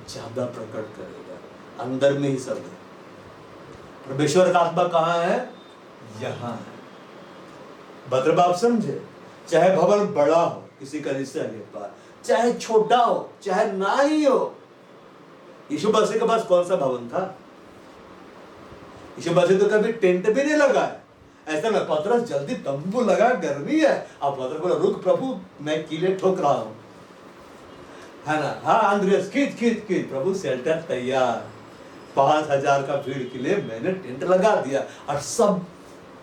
ज्यादा प्रकट करेगा। अंदर में ही सब है। परमेश्वर का आत्मा कहाँ है? यहाँ है। मतलब आप समझे, चाहे भवन बड़ा हो किसी कलीसिया के पास, चाहे छोटा हो, चाहे ना ही हो। यीशु मसीह के पास कौन सा भवन था? यीशु मसीह तो कभी टेंट भी नहीं लगा है। ऐसा ना पतरस जल्दी तंबू लगा, गर्मी है। अब पतरस बोला, रुक प्रभु, मैं कीले ठोक रहा हूं, है ना? हाँ अंद्रियास, खींच खींच खींच, प्रभु शेल्टर तैयार। 5000 का भीड़ के लिए मैंने टेंट लगा दिया, और सब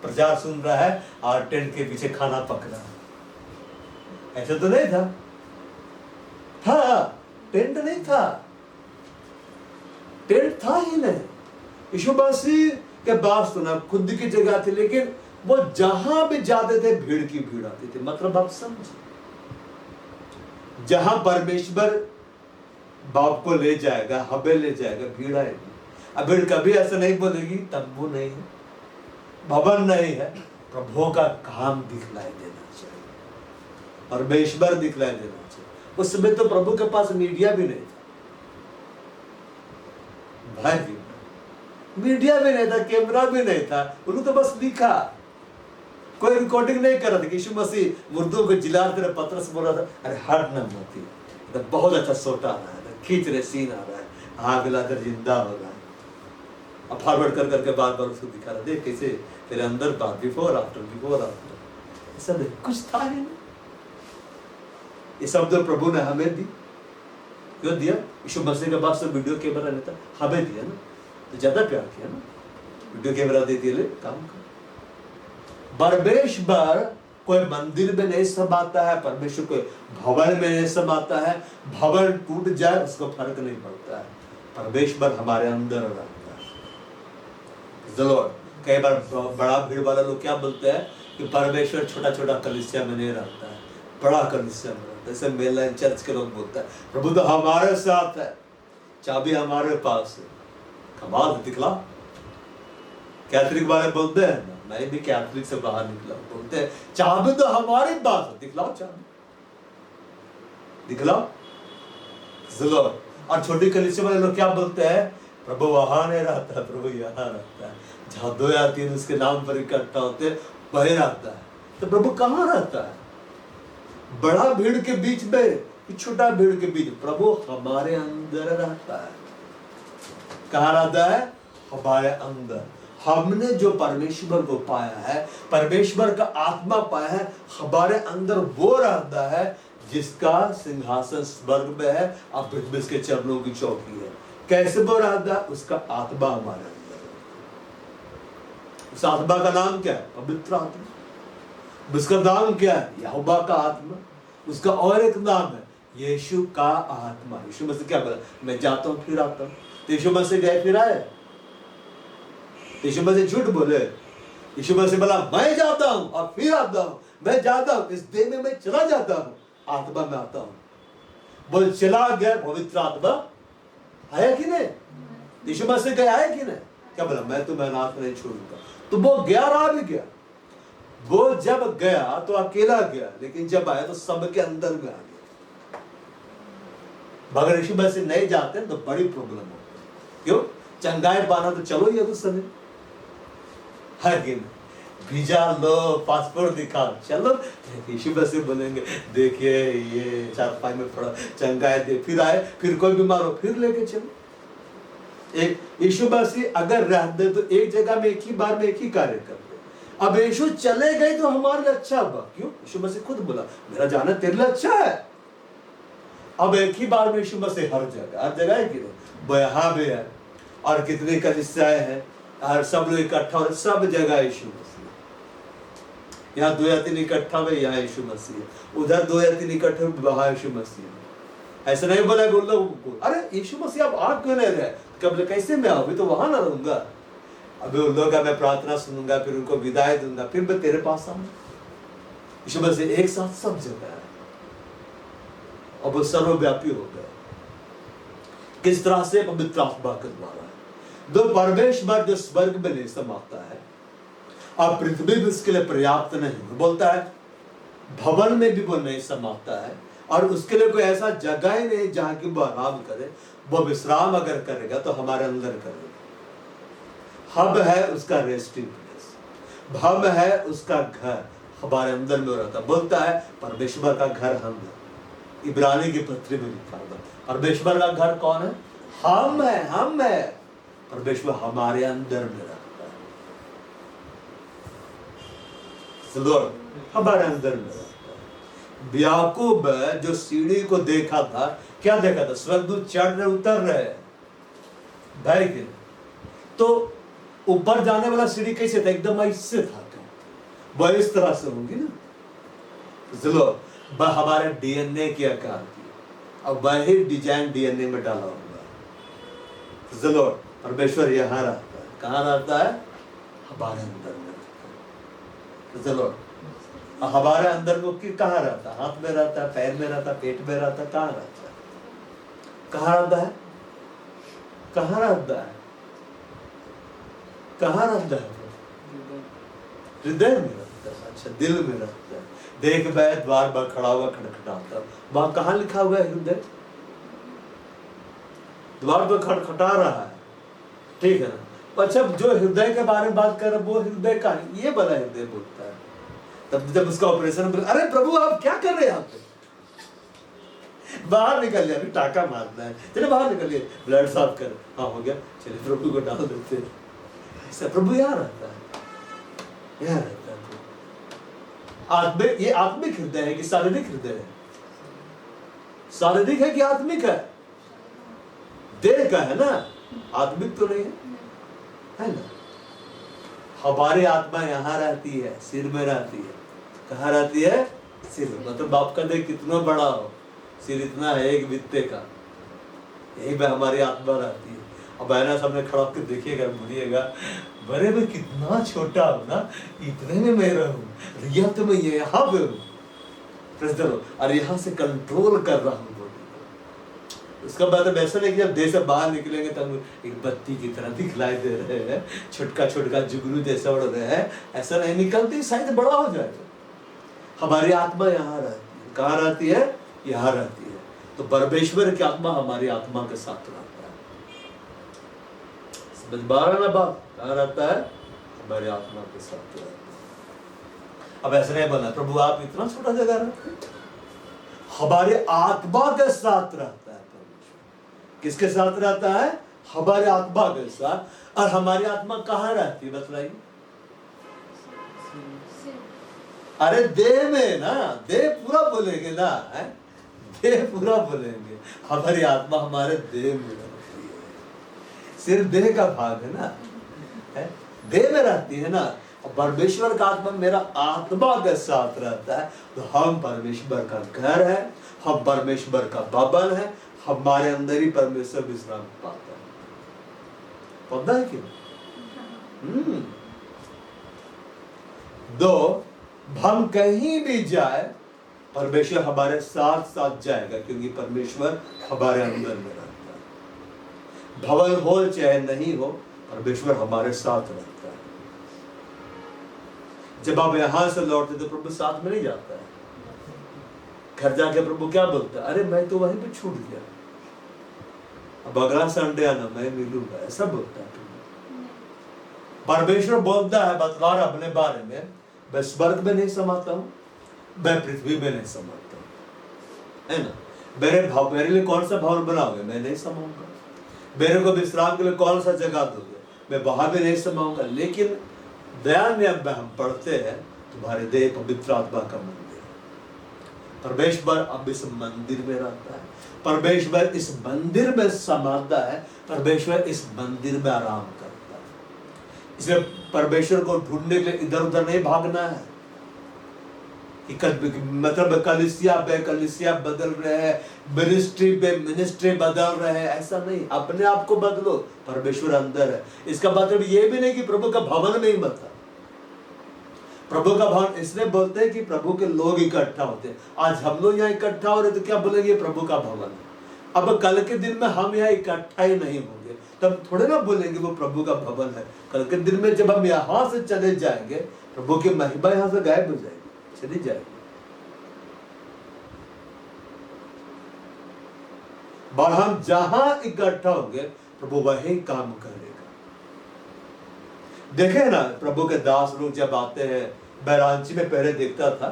प्रचार सुन रहा है, और टेंट के पीछे खाना पक रहा है। ऐसा तो नहीं था। हाँ, टेंट नहीं था, टेंट था ही नहीं। यीशु मसीह के पास तो ना खुद की जगह थी, लेकिन वो जहां भी जाते थे भीड़ की भीड़ आती थी। मतलब आप समझे, जहां परमेश्वर बाप को ले जाएगा, हमें ले जाएगा, भीड़ आएगी। अब भीड़ कभी ऐसा नहीं बोलेगी तंबू नहीं है, भवन नहीं है। प्रभु का काम दिखलाई देना चाहिए, परमेश्वर दिखलाई देना चाहिए। उस समय तो प्रभु के पास मीडिया भी नहीं था भाई जी, मीडिया भी नहीं था, कैमरा भी नहीं था, उन्होंने तो बस लिखा, कोई रिकॉर्डिंग नहीं कर रहा था कि यीशु मसीह मुर्दों को जिला रहे। पतरस बोल रहा था, अरे हट ना मती, तो बहुत अच्छा सोटा आ रहा है, खींच रहे, सीन आ रहा है, हाँ बिलादर जिंदा हो रहा है। अब फॉरवर्ड कर करके बार बार उसको दिखा रहा, देख कैसे तेरे अंदर बात, बिफोर आफ्टर ऐसा कुछ था ही नहीं। ये सब तो प्रभु ने हमें दी, क्यों दिया? यीशु मसीह के बाद सब वीडियो कैमरा लेता, हमें दिया ना, तो ज्यादा प्यार किया ना, वीडियो कैमरा दे दिया, ले काम कर। परमेश्वर कोई मंदिर में नहीं समाता है, परमेश्वर कोई भवन में नहीं समाता है, भवन टूट जाए उसको फर्क नहीं पड़ता है, परमेश्वर हमारे अंदर रहता है। जरूर कई बार बड़ा भीड़ वाला लोग क्या बोलते हैं कि परमेश्वर छोटा छोटा कलीसिया में नहीं रहता है, बड़ा कलीसिया में रहता है। जैसे मेनलाइन चर्च के लोग बोलते हैं प्रभु तो हमारे साथ है, चाबी हमारे पास है। कमाल दिखला, कैथलिक वाले बोलते हैं ना, मैं भी कैथलिक से बाहर निकला, बोलते हैं चाबी तो हमारी बात है, दिखलाओ चाबी, दिखलाओ जरूर। और छोटी कलीसिया वाले लोग क्या बोलते हैं, प्रभु वहां नहीं रहता है, प्रभु यहाँ रहता है, जहाँ 2 या 3 उसके नाम पर इकट्ठा होते वही रहता है। तो प्रभु कहाँ रहता है? बड़ा भीड़ के बीच में कि छोटा भीड़ के बीच? प्रभु हमारे अंदर रहता है। कहाँ रहता है? हमारे अंदर। हमने जो परमेश्वर को पाया है, परमेश्वर का आत्मा पाया है, हमारे अंदर वो रहता है जिसका सिंहासन स्वर्ग में है और पृथ्वी के चरणों की चौकी है। कैसे वो रहता है? उसका आत्मा हमारे अंदर है। उस आत्मा का नाम क्या है? पवित्र आत्मा। उसका नाम क्या है? यहोवा का आत्मा। उसका और एक नाम है यीशु का आत्मा। यीशु मसीह क्या बोला? मैं जाता हूं फिर आता हूं। तो यीशु मसीह गए फिर आए? यीशु मसीह झूठ बोले? यीशु मसीह बोला मैं जाता हूं और फिर आता हूं, मैं जाता हूं, इस देह में मैं चला जाता हूं, आत्मा में आता हूं। बोल चला गया पवित्र आत्मा आया कि नहीं? यीशु मसीह गया है कि नहीं? क्या बोला? मैं तुम्हें अनाथ नहीं छोड़ूंगा। तो वो गया, रहा भी गया। वो जब गया तो अकेला गया, लेकिन जब आया तो सबके अंदर में आ गया। मगर यीशु मसीह नहीं जाते तो बड़ी प्रॉब्लम होती। क्यों? चंगाई पाना तो चलो ये तो समय है कि नहीं? वीजा लो, पासपोर्ट दिखाओ, चलो। यीशु मसीह बोलेंगे देखिए ये 4-5 में पड़ा, चंगाई दे, फिर आए, फिर कोई बीमार हो फिर लेके चलो। एक यीशु मसीह अगर रहते तो एक जगह में एक ही बार में एक ही कार्य करते। अब यीशु चले गए तो हमारे लिए अच्छा हुआ। क्यों? यीशु मसीह खुद बोला मेरा जाना तेरे लिए अच्छा है। अब एक ही बार में यीशु मसीह हर जगह है कि नहीं? वो यहाँ भी है और कितने कलीसियाएं हैं और सब लोग इकट्ठा हो, सब जगह यीशु मसीह। यहाँ 2 या 3 इकट्ठा हुए, यहाँ यीशु मसीह। उधर 2 या 3 इकट्ठे हुए, वहां यीशु मसीह। ऐसा नहीं बोला बोल लोगों को अरे यीशु मसीह आप आ क्यों नहीं रहे? कब कैसे मैं अभी तो वहां ना रहूंगा, अभी उन लोगों का मैं प्रार्थना सुनूंगा, फिर उनको विदाई दूंगा, फिर मैं तेरे पास आऊंगा। यीशु मसीह एक साथ सब जगह है और वो सर्वव्यापी हो गए। किस तरह से? पवित्र आत्मा के द्वारा। दो परमेश्वर जो स्वर्ग में नहीं समाता है और पृथ्वी भी उसके लिए पर्याप्त नहीं, बोलता है भवन में भी वो नहीं समाता है और उसके लिए कोई ऐसा जगह ही नहीं जहां की वो आराम करे। वो विश्राम अगर करेगा तो हमारे अंदर करेगा। हब है उसका रेस्टिंग प्लेस, हब है उसका घर हमारे अंदर में रहता। बोलता है परमेश्वर का घर हम है। इब्रानी की पत्री में लिखा हुआ परमेश्वर का घर कौन है? हम है, हम है। परमेश्वर हमारे अंदर में रहता है, हमारे अंदर में रहता है। याकूब जो सीढ़ी को देखा था, क्या देखा था? स्वर्गदूत चढ़ रहे उतर रहे भाई के। तो ऊपर जाने वाला सीढ़ी कैसे था? एकदम ऐसे था। वह इस तरह से होंगी ना, चलो हमारे डीएनए के आकार की, अब वही डिजाइन डीएनए में डाला होगा। चलो परमेश्वर यहाँ रहता है। कहाँ रहता है? हमारे अंदर में रहता है। चलो हमारे अंदर वो कहाँ रहता है? हाथ में रहता है, पैर में रहता है, पेट में रहता है, कहाँ रहता है? कहाँ रहता है? कहाँ रहता है? कहाँ रहता है? हृदय में रहता है। अच्छा, दिल में रहता है। देख मैं द्वार पर खड़ा हुआ खटखटाता। वहां कहाँ लिखा हुआ है हृदय? द्वार पर खटखटा रहा है, ठीक है ना। अच्छा, जो हृदय के बारे में बात कर रहे वो हृदय का ये बड़ा हृदय बोलता है। तब जब उसका ऑपरेशन, अरे प्रभु आप क्या कर रहे हैं यहाँ पे? बाहर निकल जाए, टाका मारना है, चले बाहर निकलिए, ब्लड साफ कर, हाँ हो गया, चलिए प्रभु को डाल देते हैं। ऐसा प्रभु यहाँ रहता है, यहाँ रहता है आत्मिक। ये आत्मिक हृदय है कि शारीरिक हृदय है? शारीरिक है कि आत्मिक है? देह का है ना, आत्मिक तो नहीं है ना। हमारी आत्मा यहाँ रहती है, सिर में रहती है। कहाँ रहती है? सिर में। मतलब बाप का देह कितना बड़ा हो, सिर इतना है एक बित्ते का, यही पे हमारी आत्मा रहती है। अब ऐना सामने खड़ा होकर देखिएगा, बोलिएगा बड़े में कितना छोटा हो ना, इतने में मैं रहूं, या तो मैं यहाँ पे हूँ और यहाँ से कंट्रोल कर रहा हूँ। उसका मतलब ऐसा नहीं कि जब देह से बाहर निकलेंगे तब एक बत्ती की तरह दिखलाई दे रहे हैं, छोटका छोटका जुगनू जैसा उड़ रहे हैं, ऐसा नहीं। निकलती शायद बड़ा हो जाएगा। हमारी आत्मा यहाँ रहती है। कहाँ रहती है? यहाँ रहती है। तो परमेश्वर की आत्मा हमारी आत्मा के साथ रहता है। समझ बारह ना बात? कहाँ रहता है? हमारी आत्मा के साथ रहता है। अब ऐसा नहीं बना प्रभु आप इतना छोटा जगह रहते हैं, हमारे आत्मा के साथ रहता है। किसके साथ रहता है? हमारे आत्मा के साथ। और हमारी आत्मा कहाँ रहती है बतलाइए? अरे देह में ना, देह पूरा बोलेंगे ना, है देह पूरा बोलेंगे। हमारी आत्मा हमारे देह में रहती है। सिर्फ देह का भाग है ना, है देह में रहती है ना। और परमेश्वर का आत्मा मेरा आत्मा के साथ रहता है। तो हम परमेश्वर का घर है, हम परमेश्वर का भवन है, हमारे अंदर ही परमेश्वर विश्राम पाता है। पता है क्यों? दो, हम कहीं भी जाए परमेश्वर हमारे साथ साथ जाएगा, क्योंकि परमेश्वर हमारे अंदर में रहता है। भवन हो चाहे नहीं हो, परमेश्वर हमारे साथ रहता है। जब आप यहां से लौटते तो प्रभु साथ में नहीं जाता है। घर जाके प्रभु क्या बोलता है? अरे मैं तो वहीं पे छूट गया, अब अगला संडे आना मैं मिलूंगा, ऐसा बोलता है। परमेश्वर बोलता है बतला रहा अपने बारे में, मैं स्वर्ग में नहीं समाता हूँ, मैं पृथ्वी में नहीं समाता हूँ, है ना। मेरे लिए कौन सा भवन बनाओगे? मैं नहीं समाऊंगा। मेरे को विश्राम के लिए कौन सा जगह दोगे? मैं वहां भी नहीं समाऊंगा। लेकिन दया नियम में हम पढ़ते हैं तुम्हारे देह पवित्र आत्मा का मंदिर है। परमेश्वर अब इस मंदिर में रहता है, परमेश्वर इस मंदिर में समाता है, परमेश्वर इस मंदिर में आराम करता है। इसलिए परमेश्वर को ढूंढने के लिए इधर उधर नहीं भागना है कि मतलब कलीसिया पे कलीसिया बदल रहे हैं, मिनिस्ट्री पे मिनिस्ट्री बदल रहे हैं, ऐसा नहीं। अपने आप को बदलो, परमेश्वर अंदर है। इसका मतलब ये भी नहीं कि प्रभु का भवन नहीं बनता। प्रभु का भवन इसलिए बोलते हैं कि प्रभु के लोग इकट्ठा होते हैं। आज हम लोग यहाँ इकट्ठा हो रहे तो क्या बोलेंगे? प्रभु का भवन है। अब कल के दिन में हम यहाँ इकट्ठा ही नहीं होंगे, तब थोड़े ना बोलेंगे वो प्रभु का भवन है। कल के दिन में जब हम यहाँ से चले जाएंगे, प्रभु की महिमा यहाँ से गायब हो जाएगी, चली जाएगी। और हम जहां इकट्ठा होंगे प्रभु वही काम करेगा। देखे ना प्रभु के दास लोग जब आते हैं, मैं रांची में पहले देखता था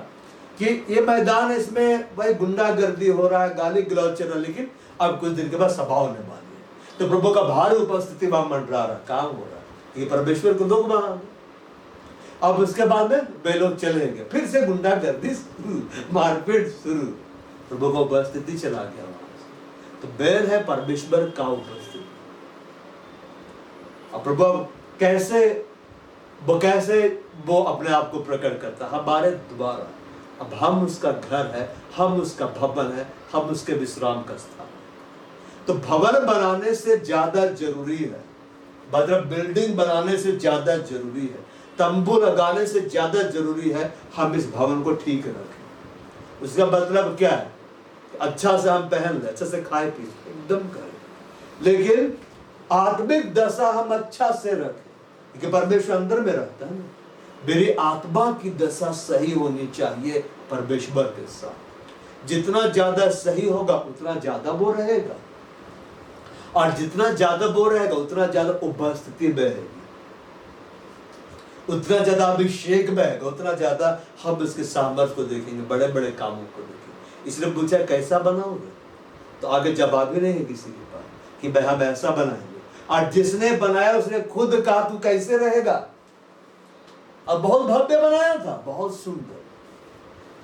कि ये मैदान, इसमें वही गुंडागर्दी हो रहा है, गाली गलौज चल रहा है, लेकिन अब कुछ दिन के बाद सभा होने वाली है तो प्रभु का भारी उपस्थिति वहां मंडरा रहा, काम हो रहा है, ये परमेश्वर के लोग वहां। अब उसके बाद में वे लोग चलेंगे, फिर से गुंडागर्दी शुरू, मारपीट शुरू, प्रभु का उपस्थिति चला गया वहां से। तो बैर है परमेश्वर का उपस्थिति। अब प्रभु कैसे वो अपने आप को प्रकट करता है? हमारे द्वारा। अब हम उसका घर है, हम उसका भवन है, हम उसके विश्राम का स्थान है। तो भवन बनाने से ज्यादा जरूरी है, मतलब बिल्डिंग बनाने से ज्यादा जरूरी है, तंबू लगाने से ज्यादा जरूरी है हम इस भवन को ठीक रखें। उसका मतलब क्या है? अच्छा से हम पहन ले, अच्छा से खाए पी एकदम करें, लेकिन आत्मिक दशा हम अच्छा से रखें, क्योंकि परमेश्वर अंदर में रहता है ना। मेरी आत्मा की दशा सही होनी चाहिए, परमेश्वर के साथ। जितना ज्यादा सही होगा उतना ज्यादा वो रहेगा, और जितना ज्यादा वो रहेगा उतना ज्यादा उपस्थिति बहेगी, उतना ज्यादा अभिषेक बहेगा, उतना ज्यादा हम उसके सामर्थ्य को देखेंगे, बड़े बड़े कामों को देखेंगे। इसलिए पूछा कैसा बनाओगे, तो आगे जवाब ही नहीं है किसी के पास कि भाई हम ऐसा बनाएंगे। और जिसने बनाया उसने खुद कहा तू कैसे रहेगा, और बहुत भव्य बनाया था, बहुत सुंदर।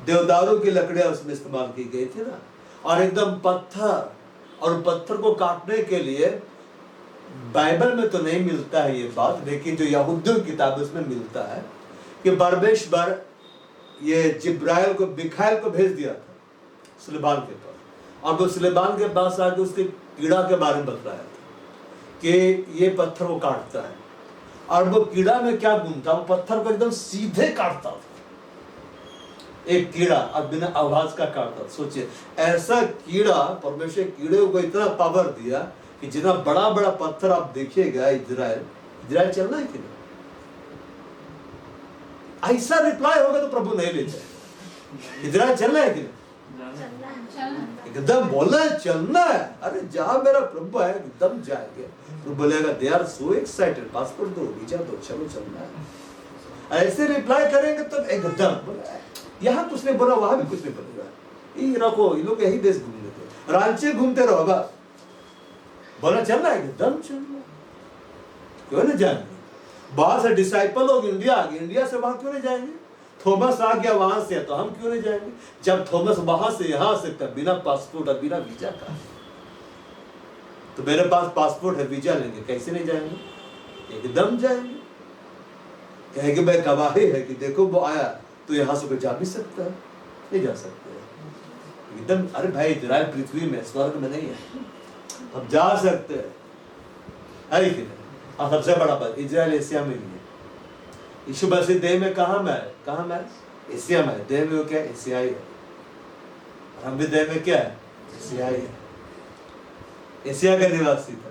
देवदारों की लकड़ियां उसमें इस्तेमाल की गई थी ना, और एकदम पत्थर, और पत्थर को काटने के लिए बाइबल में तो नहीं मिलता है ये बात, लेकिन जो यहूदियों की किताब उसमें मिलता है कि परमेश्वर ये जिब्राइल को, मिखाइल को भेज दिया था सुलेमान के पास, और वो सुलेमान के पास आके उसके कीड़ा के बारे में बताया था कि ये पत्थर को काटता है, और वो कीड़ा में क्या गुण था, वो पत्थर को एकदम सीधे काटता था, एक कीड़ा, और बिना आवाज का काटता। सोचिए ऐसा कीड़ा, परमेश्वर कीड़े को इतना पावर दिया कि जितना बड़ा बड़ा पत्थर आप देखिएगा, इजराइल चलना है कि नहीं, ऐसा रिप्लाई होगा तो प्रभु नहीं लेते। इजराइल चलना है कि नहीं, एकदम बोलना है, चलना है, अरे जहां मेरा प्रभु है एकदम जाएंगे। तो बोलेगा they are so excited, passport दो, वीजा दो, चलो चलना है। ऐसे रिप्लाई करेंगे तो एकदम बोला, यहाँ कुछ नहीं बोला, वहां भी कुछ नहीं बोलेगा, ये रखो, ये लोग यही देश घूम लेते, रांची घूमते रहो, बस बोला चलना है, एकदम चलना। क्यों नहीं जाएंगे? बाहर से डिसाइपल लोग इंडिया आ गए, इंडिया से वहां क्यों नहीं जाएंगे? थॉमस आ गया वहां से, तो हम क्यों नहीं जाएंगे? जब थॉमस वहां से यहां से तक बिना पासपोर्ट और बिना वीजा का, तो मेरे पास पासपोर्ट है, वीजा लेंगे, कैसे नहीं जाएंगे? एकदम जाएंगे। कहेंगे भाई गवाही है कि देखो वो आया, तो यहां से कोई जा भी सकता है, नहीं जा सकते एकदम। अरे भाई इजराइल पृथ्वी में, स्वर्ग में नहीं है, हम जा सकते हैं, है कि नहीं? और सबसे बड़ा बात, इजराइल एशिया में ही है। यीशु मसीह देह में कहाँ में एशिया में, देह में वो क्या है? एशियाई है। हम भी देह में क्या है? एशियाई है, एशिया का निवासी था।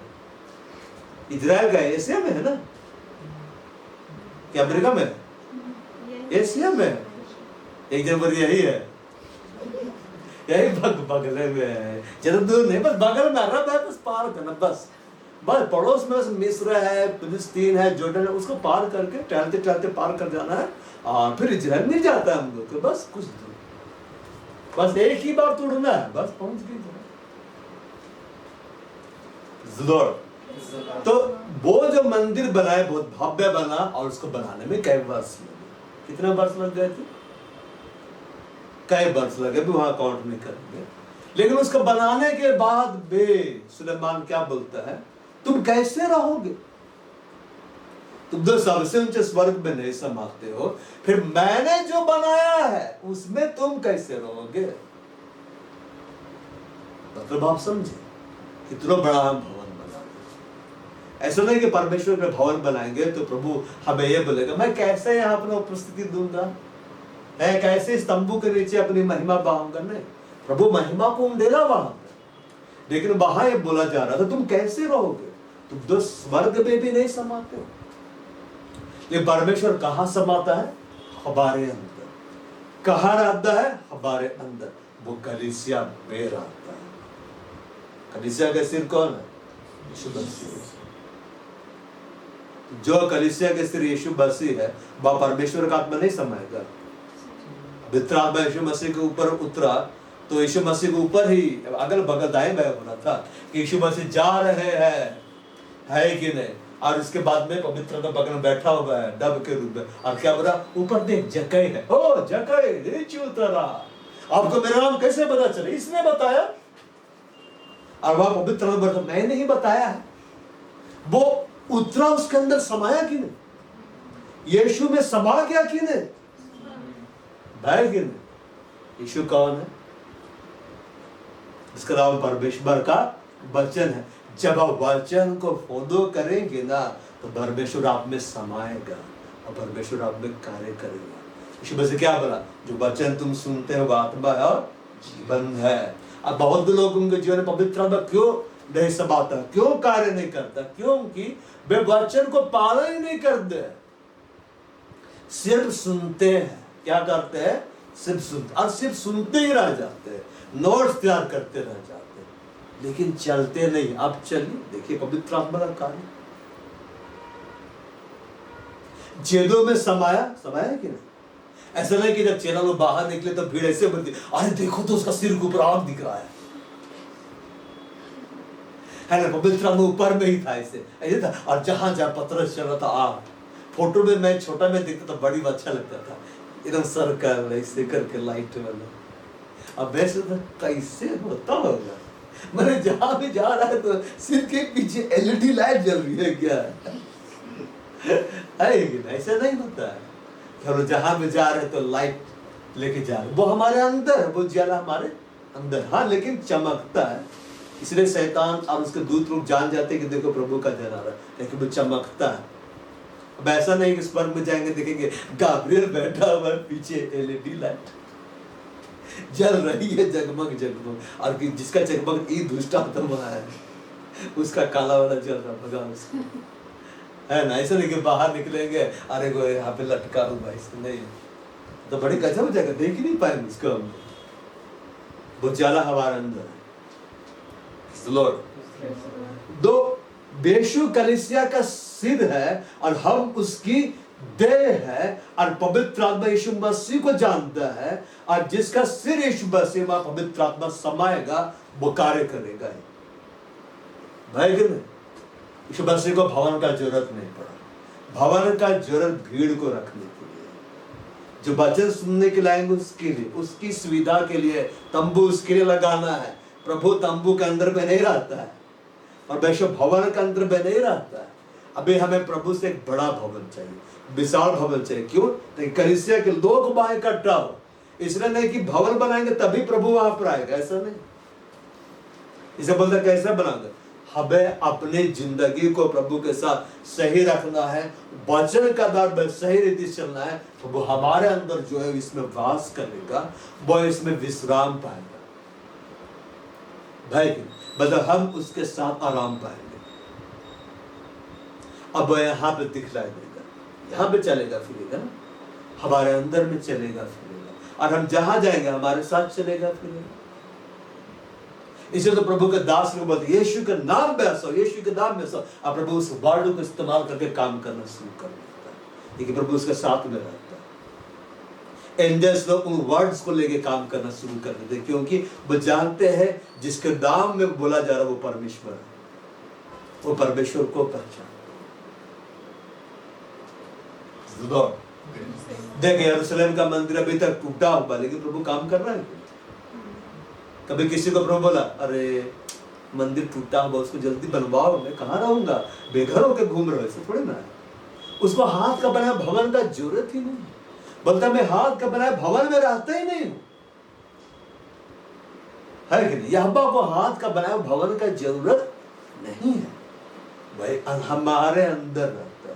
इजराइल का एशिया में है ना, क्या अमेरिका में? एशिया में। एक जगह यही है, यही बगले में है, ज्यादा दूर नहीं, बस बगल में अरब है, बस पार करना, बस पड़ोस में बस मिस्र है, फिलिस्तीन है, जॉर्डन है, उसको पार करके टहलते टहलते पार कर जाना है, और फिर इजराइल मिल जाता है हम लोग को, बस कुछ दूर, बस एक ही बार तोड़ना है, बस पहुंच गई। तो वो जो मंदिर बनाए बहुत भव्य बना, और उसको बनाने में कई वर्ष लगे। कितने वर्ष लग गए थे? कई वर्ष लगे, भी वहां काउंट नहीं करेंगे। लेकिन उसको बनाने के बाद बे सुलेमान क्या बोलता है, तुम कैसे रहोगे? तुम तो सबसे ऊंचे स्वर्ग में नहीं समाते हो, फिर मैंने जो बनाया है उसमें तुम कैसे रहोगे? मतलब आप समझे कितना बड़ा हम भवन बनाएंगे। ऐसा नहीं कि परमेश्वर के भवन बनाएंगे तो प्रभु हमें ये बोलेगा मैं कैसे यहाँ अपना उपस्थिति दूंगा, मैं कैसे इस तंबू के नीचे अपनी महिमा बहाऊंगा। नहीं, प्रभु महिमा को देगा वहां पर, लेकिन वहां ये बोला जा रहा था तुम कैसे रहोगे, तुम तो स्वर्ग में भी नहीं समाते हो। ये परमेश्वर कहां समाता है? हमारे अंदर। कहां रहता है? हमारे अंदर। वो कलीसिया में रहता है। कलीसिया का सिर कौन है? यीशु मसीह। जो कलीसिया के सिर यीशु मसीह है, वह परमेश्वर का आत्मा नहीं समाएगा। पवित्र आत्मा यीशु मसीह के ऊपर उतरा तो यीशु मसीह के ऊपर ही अगल बगल दाएं बाएं होना था कि यीशु मसीह जा रहे हैं, है कि नहीं। और उसके बाद में पवित्र आत्मा बगल में बैठा हुआ है डब के रूप में, और क्या बोला? ऊपर देख जक्कई है, ओ जक्कई नीचे उतरा। आपको मेरा नाम कैसे पता चले? इसने बताया। और वह पवित्र आत्मा बोला मैंने ही बताया है। वो उतरा, उसके अंदर समाया कि नहीं? यीशु में समा गया कि नहीं? भाई कि नहीं? यीशु कौन है? इसका नाम परमेश्वर का वचन है। जब आप वचन को फॉलो करेंगे ना तो परमेश्वर आप में समाएगा और परमेश्वर आप में कार्य करेगा। यीशु मसीह क्या बोला? जो वचन तुम सुनते हो आत्मा और जीवन है। अब बहुत लोगों के जीवन में पवित्र आत्मा क्यों नहीं समाता, क्यों कार्य नहीं करता? क्योंकि वे वचन को पालन ही नहीं करते, सिर्फ सुनते हैं। क्या करते हैं? सिर्फ सुनते, और सिर्फ सुनते ही रह जाते हैं, नोट्स तैयार करते रह जाते हैं, लेकिन चलते नहीं। अब चलिए देखिए पवित्र आत्मा का कार्य, जेलों में समाया कि नहीं? ऐसा नहीं कि जब चेला लोग बाहर निकले तो भीड़ ऐसे बनती, अरे देखो तो उसका सिर के ऊपर आग दिख रहा है ना? पवित्र आत्मा ऊपर में ही था, ऐसे था। और जहां जहां पतरस चल रहा था आग, फोटो में मैं छोटा में दिखता था, बड़ी अच्छा लगता था, एकदम सर्कल ऐसे करके लाइट वाला। अब वैसे तो कैसे होता होगा, मैंने जहां भी जा रहा है तो सिर के पीछे एलईडी लाइट जल रही है क्या? ऐसा नहीं होता है। चलो जहां भी जा रहे तो लाइट लेके जा रहे, वो हमारे अंदर है, वो ज्यादा हमारे अंदर, हाँ, लेकिन चमकता है। इसलिए शैतान और उसके दूत लोग जान जाते हैं कि देखो प्रभु का जला रहा है, लेकिन वो चमकता है। अब ऐसा नहीं कि स्वर्ग में जाएंगे देखेंगे गाब्रियल बैठा हुआ है, पीछे एलईडी लाइट जल रही है, जगमग जगमग, और कि जिसका जगमग ई दुष्टात्मा है उसका काला वाला जल रहा, भगवान उसको, है ना? ऐसा नहीं कि बाहर निकलेंगे अरे को यहाँ पे लटका हूँ भाई, नहीं तो बड़ी गजब हो जाएगा, देख ही नहीं पाएंगे उसको हम। वो जाला हमारे अंदर है। दो, बेशु कलीसिया का सिर है और हम उसकी देह है, और पवित्र आत्मा यीशु मसीह को जानता है, और जिसका सिर यीशु मसीह में पवित्र आत्मा समाएगा वो कार्य करेगा भाई। यीशु मसीह को भवन का जरूरत नहीं पड़ा, भवन का जरूरत भीड़ को रखने के लिए, जो वचन सुनने के लाएंगे उसके लिए, उसकी सुविधा के लिए तंबू उसके लिए लगाना है। प्रभु तंबू के अंदर में नहीं रहता है, और वैश्व भवन के अंदर में नहीं रहता है। अभी हमें प्रभु से एक बड़ा भवन चाहिए, विशाल भवन चाहिए। क्यों? कलीसिया के लोग वहां इकट्ठा हो, इसलिए नहीं कि भवन बनाएंगे तभी प्रभु वहां पर आएगा, ऐसा नहीं। इसे बोलते कैसे बनाएंगे? हमें अपनी जिंदगी को प्रभु के साथ सही रखना है, वचन का दर में सही रीति चलना है, तो वो हमारे अंदर जो है इसमें वास करेगा, वो इसमें विश्राम पाएगा भाई, मतलब हम उसके साथ आराम पाएंगे। अब वो यहाँ पे दिखलाई देगा, यहाँ पे चलेगा फिरेगा ना, हमारे अंदर में चलेगा फिरेगा, और हम जहां जाएंगे हमारे साथ चलेगा फिरेगा। इसलिए तो प्रभु के दास लोग बोलते यीशु के नाम पे हंसो, यीशु के नाम में हंसो। अब प्रभु उस वर्ड को इस्तेमाल करके काम करना शुरू कर देता है, लेकिन प्रभु उसके साथ में रहता है। एंजल्स लोग उन वर्ड्स को लेके काम करना शुरू कर देते, क्योंकि वो जानते हैं जिसके नाम में बोला जा रहा है वो परमेश्वर है, वो परमेश्वर को पहचान। देखिए यरूशलेम का मंदिर अभी तक टूटा हुआ, लेकिन प्रभु काम कर रहा है। कभी किसी को प्रभु बोला अरे मंदिर टूटा हुआ उसको जल्दी बनवाओ, मैं कहाँ रहूंगा, बेघर होकर घूम रहे, ऐसे थोड़ी ना है। उसको हाथ का बनाया भवन का जरूरत ही नहीं, बोलता मैं हाथ का बनाया भवन में रहता ही नहीं हूं, है कि नहीं? यहोवा को हाथ का बनाया भवन का जरूरत नहीं है, भाई हमारे अंदर रहता है,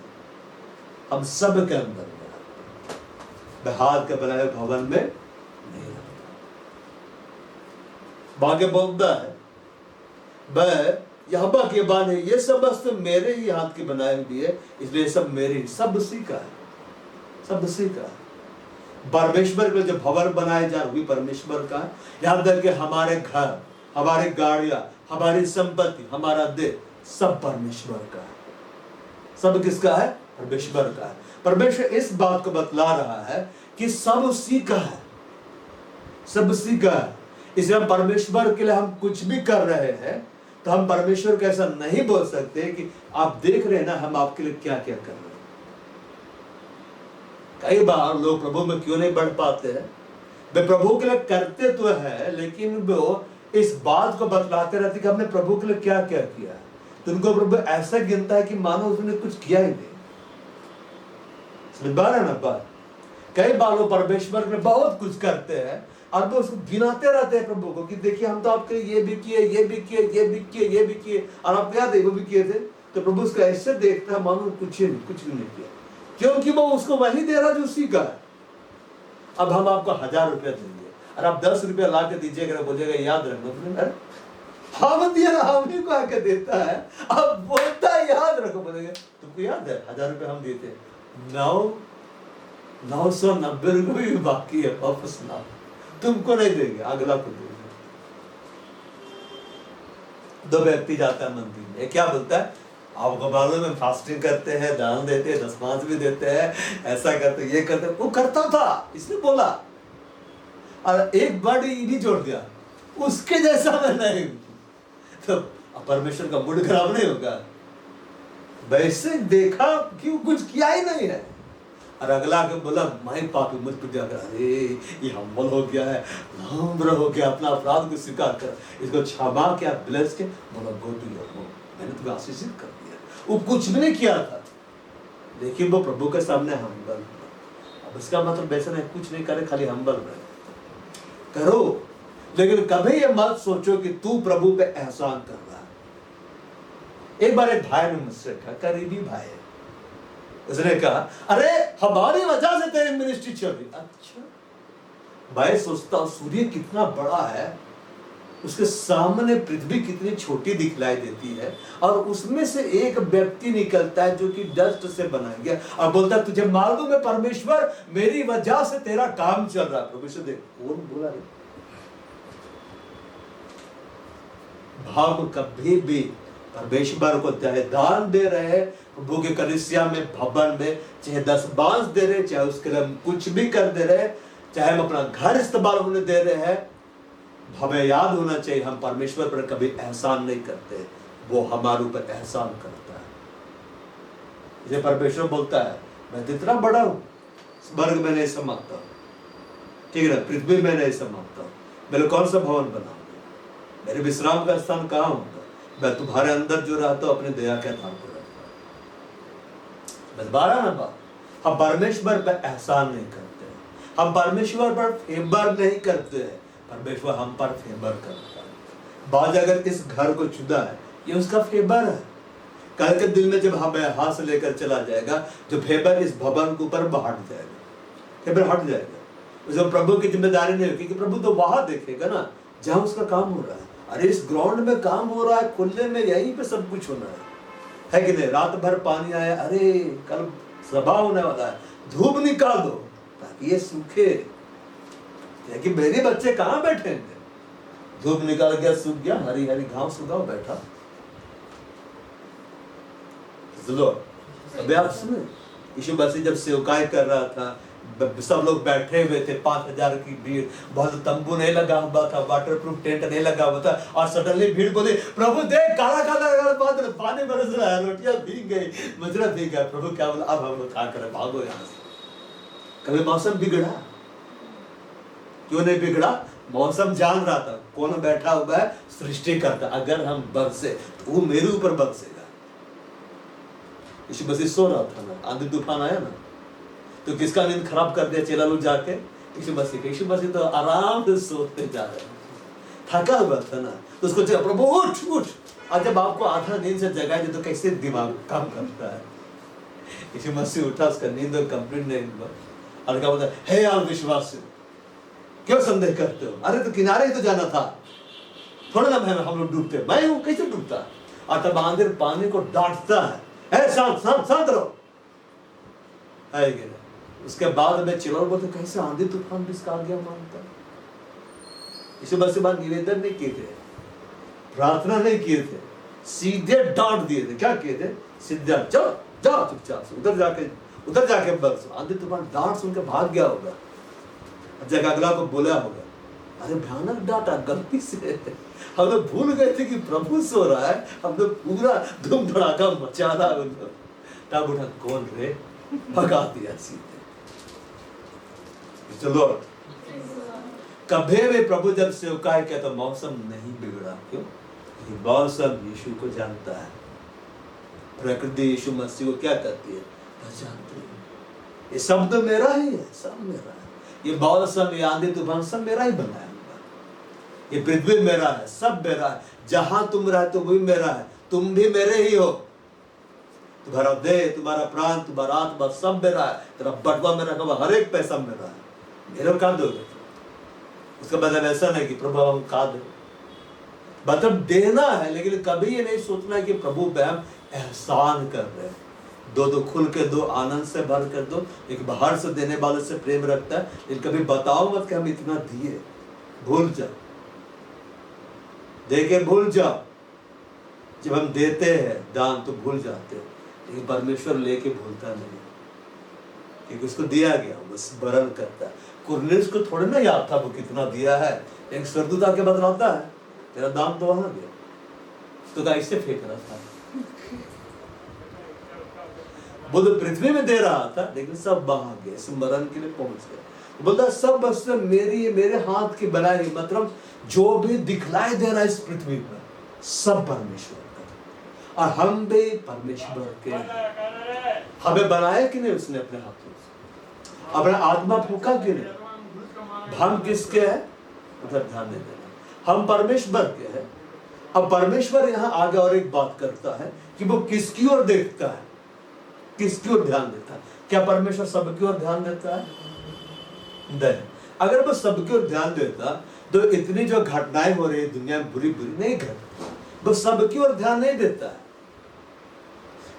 हम सब के अंदर में रहता है, हाथ का बनाया भवन में नहीं रहता। भाग्य बोलता है वह यहोवा के बाने ये सब वस्तु मेरे ही हाथ के बनाए हुए है, इसलिए सब मेरे, सब उसी का है, सब उसी का है। परमेश्वर के जो भवन बनाए जा रहे परमेश्वर का है। यहाँ तक कि हमारे घर, हमारी गाड़ियां, हमारी संपत्ति, हमारा देह सब परमेश्वर का है। सब किसका है? परमेश्वर का है। परमेश्वर इस बात को बतला रहा है कि सब उसी का है, सब उसी का है। इसलिए हम परमेश्वर के लिए हम कुछ भी कर रहे हैं तो हम परमेश्वर को ऐसा नहीं बोल सकते कि आप देख रहे हैं ना हम आपके लिए क्या क्या कर रहे हैं। कई बार लोग प्रभु में क्यों नहीं बढ़ पाते हैं? वे प्रभु के लिए करते तो है, लेकिन वो इस बात को बतलाते रहते कि हमने प्रभु के लिए क्या क्या किया है। तो उनको प्रभु ऐसा गिनता है कि मानो उसने कुछ किया ही नहीं। समझ पा रहे हैं ना बात? कई बार लोग परमेश्वर में बहुत कुछ करते हैं और वो उसको गिनाते रहते हैं प्रभु को कि देखिए हम तो आपके लिए ये भी किए, ये भी किए, ये भी किए, ये भी किए, और आप याद है वो भी किए थे। तो प्रभु उसको ऐसे देखता है मानो कुछ नहीं, कुछ भी नहीं किया, क्योंकि वो उसको वही दे रहा जो उसी का है। अब हम आपको 1000 रुपया देंगे और आप 10 रुपया ला के दीजिएगा, बोलिएगा याद रखना, अरे हम दिया ना, हम ही को आके देता है, अब बोलता है याद रखो, बोलेगा तुमको याद है 1000 रुपया हम देते। नो, 990 भी बाकी है, वापस लाओ। तुमको नहीं देंगे, अगला को देंगे। 2 व्यक्ति जाता है मंदिर में, क्या बोलता है, आपको मालूम है फास्टिंग करते हैं, दान देते हैं, दशमांश भी देते हैं, ऐसा करते, ये करते। वो करता था, इसने बोला, और एक बार ये भी जोड़ दिया, उसके जैसा मैं नहीं। तो परमेश्वर का मूड खराब नहीं होगा? वैसे देखा कि कुछ किया ही नहीं है, और अगला के बोला मैं पापी, मुझ पर जाकर, अरे ये हम्बल हो गया है, नम्र हो गया, अपना अपराध को स्वीकार कर, इसको क्षमा किया, ब्लेस के बोला गो टू योर होम, मैंने तुम्हें आशीषित कर दिया। वो कुछ भी नहीं किया था, लेकिन वो प्रभु के सामने हम्बल। अब इसका मतलब वैसे नहीं कुछ नहीं करे, खाली हम्बल रहे, करो, लेकिन कभी ये मत सोचो कि तू प्रभु पे एहसान कर रहा है। एक बार एक भाई ने मुझसे कहा, करीबी भाई है, उसने कहा अरे हमारी वजह से तेरी मिनिस्ट्री चल रही। अच्छा भाई, सोचता सूर्य कितना बड़ा है, उसके सामने पृथ्वी कितनी छोटी दिखलाई देती है, और उसमें से एक व्यक्ति निकलता है जो कि डस्ट से बना गया, और बोलता है तुझे मालूम है परमेश्वर मेरी वजह से तेरा काम चल रहा है। परमेश्वर देख कौन बोला रे? भाव कभी भी परमेश्वर को चाहे दान दे रहे हैं, प्रभु के कलीसिया में, भवन में, चाहे दशमांश दे रहे, चाहे उसके लिए कुछ भी कर दे रहे, चाहे हम अपना घर इस्तेमाल होने दे रहे हैं, हमें याद होना चाहिए हम परमेश्वर पर कभी एहसान नहीं करते, वो हमारे ऊपर एहसान करता है। इसे परमेश्वर बोलता है मैं तो इतना बड़ा हूं, स्वर्ग में नहीं समाता, ठीक है ना, पृथ्वी में नहीं समाता, मेरे कौन सा भवन बनाऊंगा, मेरे विश्राम का स्थान कहाँ होगा? मैं तुम्हारे अंदर जो रहता हूं अपने दया के आधार पर रहता हूं। बस 12 नंबर, हम परमेश्वर पर एहसान नहीं करते, हम परमेश्वर पर फेवर नहीं करते, परमेश्वर हम पर फेवर करता है। बाज अगर इस घर को चुना है, ये उसका फेवर है। कल के दिन में जब हमें हाथ से लेकर चला जाएगा, जो फेवर इस भवन के ऊपर हट जाएगा, फेवर हट जाएगा, उसमें प्रभु की जिम्मेदारी नहीं होगी, क्योंकि प्रभु तो वहां देखेगा ना जहां उसका काम हो रहा है। अरे इस ग्राउंड में काम हो रहा है, खुले में, यहीं पे सब कुछ होना है कि नहीं? रात भर पानी आया, अरे कल सभा होने वाला है, धूप निकाल दो ताकि ये सूखे, कि मेरे बच्चे कहाँ बैठेंगे? धूप निकाल गया, सूख गया, हरी हरी घास उगाओ, बैठा। अभी आप सुने, यीशु मसीह जब सेवकाई कर रहा था, सब लोग बैठे हुए थे, 5000 की भीड़, बहुत तंबू नहीं लगा हुआ था, वाटरप्रूफ टेंट नहीं लगा हुआ था, और सडनली भीड़ बोली प्रभु देख काला काला बादल, पानी बरस रहा है, रोटियां भीग गई, मजरा भीग गया। प्रभु क्या बोला, अब हम लोग क्या करें, भागो यहाँ से। कभी मौसम बिगड़ा? क्यों नहीं बिगड़ा? मौसम जान रहा था कौन बैठा हुआ है, सृष्टि करता, अगर हम बरसे तो वो मेरे ऊपर बरसेगा। यीशु मसीह सो रहा था ना, आंधी तूफान आया ना, तो किसका नींद खराब कर दिया चेला लोग जाके? यीशु मसीह। यीशु मसीह तो आराम से सोते जा रहे, थका हुआ था ना, तो उसको जब प्रभु उठ उठ, और जब आपको आधा नींद से जगाए तो कैसे दिमाग काम करता है? यीशु मसीह उठा, उसका नींद कंप्लीट नहीं हुआ, और क्या बोलता है, हे यार विश्वासी, क्यों संदेह करते हो? अरे तो किनारे ही तो जाना था, थोड़ा ना हम लोग डूबते, मैं हूं कैसे डूबता? और तब आंधी पानी को डांटता है, शांत शांत शांत रहो, है। उसके बाद में चिल्ला बोलते, कैसे आंधी तूफान भी इसका आज्ञा मानता? यीशु मसीह बात निवेदन नहीं किए थे, प्रार्थना नहीं किए थे, सीधे डांट दिए थे। क्या किए थे? सीधे चलो जाओ चुपचाप से उधर जाके बस। आंधी तूफान डांट सुन के भाग गया होगा, जगह अगला को बोला होगा, अरे भयानक डांटा गलती से, हम लोग भूल गए थे कि प्रभु सो रहा है, हम लोग पूरा धूम धड़ाका मचा रहा है। तब उठा, कौन रे, भगा दिया सीधे। चलो कभी भी प्रभु जब सेवकाई किया तो मौसम नहीं बिगड़ा। क्यों? मौसम यीशु को जानता है, प्रकृति यीशु मसीह को क्या करती है, जानती है। ये शब्द मेरा ही है, सब मेरा है, ये मौसम, ये आंधी तूफान सब मेरा ही बनाया हुआ, ये पृथ्वी मेरा है, सब मेरा है, जहां तुम रहते हो वो भी मेरा है, तुम भी मेरे ही हो, तुम्हारा देह, तुम्हारा प्राण, तुम्हारा आत्मा सब मेरा है, तेरा बटवा मेरा, हर एक पैसा मेरा है, मेरे को कहा दोगे? उसका मतलब ऐसा नहीं कि प्रभु हम कहा दे, मतलब देना है, लेकिन कभी ये नहीं सोचना कि प्रभु पे हम एहसान कर रहे हैं। दो दो खुल के दो, आनंद से भर कर दो। एक बाहर से देने वाले से प्रेम रखता है, लेकिन कभी बताओ मत कि हम इतना दिए। भूल जाओ, दे के भूल जाओ। जब हम देते हैं दान तो भूल जाते हैं, लेकिन परमेश्वर लेके भूलता नहीं, क्योंकि उसको दिया गया, वो स्मरण करता है। कुरनेलियुस को थोड़ा ना याद था वो कितना दिया है। एक स्वर्गदूत आके बतलाता है तेरा दान तो वहां गया, तो कैसे फेंक रहा था। वो तो पृथ्वी में दे रहा था, लेकिन सब वहां गए, स्मरण के लिए पहुंच गए। बोलता सब वस्तु मेरे हाथ की बनाई, मतलब जो भी दिखलाई दे रहा है इस पृथ्वी पर सब परमेश्वर का, और हम भी परमेश्वर के। हमें बनाया कि नहीं उसने अपने हाथों से, अपना आत्मा फूका कि नहीं। हम किसके हैं, मतलब ध्यान नहीं देना, हम परमेश्वर के हैं। अब परमेश्वर यहाँ आगे और एक बात करता है कि वो किसकी ओर देखता है, किसकी ओर ध्यान देता है। क्या परमेश्वर सबकी ओर ध्यान देता है? नहीं। अगर वो सबकी ओर ध्यान देता तो इतनी जो घटनाएं हो रही है दुनिया में बुरी बुरी नहीं घटती। वो सबकी ओर ध्यान नहीं देता है,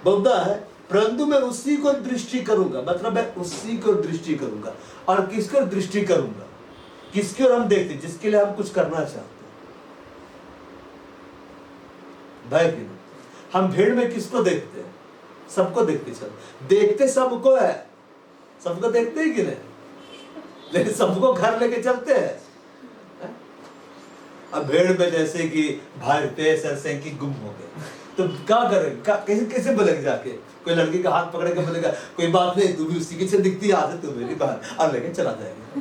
बोलता है परंतु मैं उसी को दृष्टि करूंगा, मतलब मैं उसी को दृष्टि करूंगा। और किसको दृष्टि करूंगा, किसकी ओर हम देखते, जिसके लिए हम कुछ करना चाहते हैं। भाई कि हम भीड़ में किसको देखते हैं? सबको देखते, चल देखते सबको है, सबको देखते ही कि नहीं, लेकिन सबको घर लेके चलते हैं। अब भीड़ में जैसे कि भागते ऐसे कि गुम हो गए, तो क्या करेंगे, कैसे कैसे बोलेंगे जाके? कोई लड़की का हाथ पकड़ के बोलेगा कोई बात नहीं, तू भी उसी के से दिखती है, आदत तू मेरी बाहर, और लेके चला जाएगा।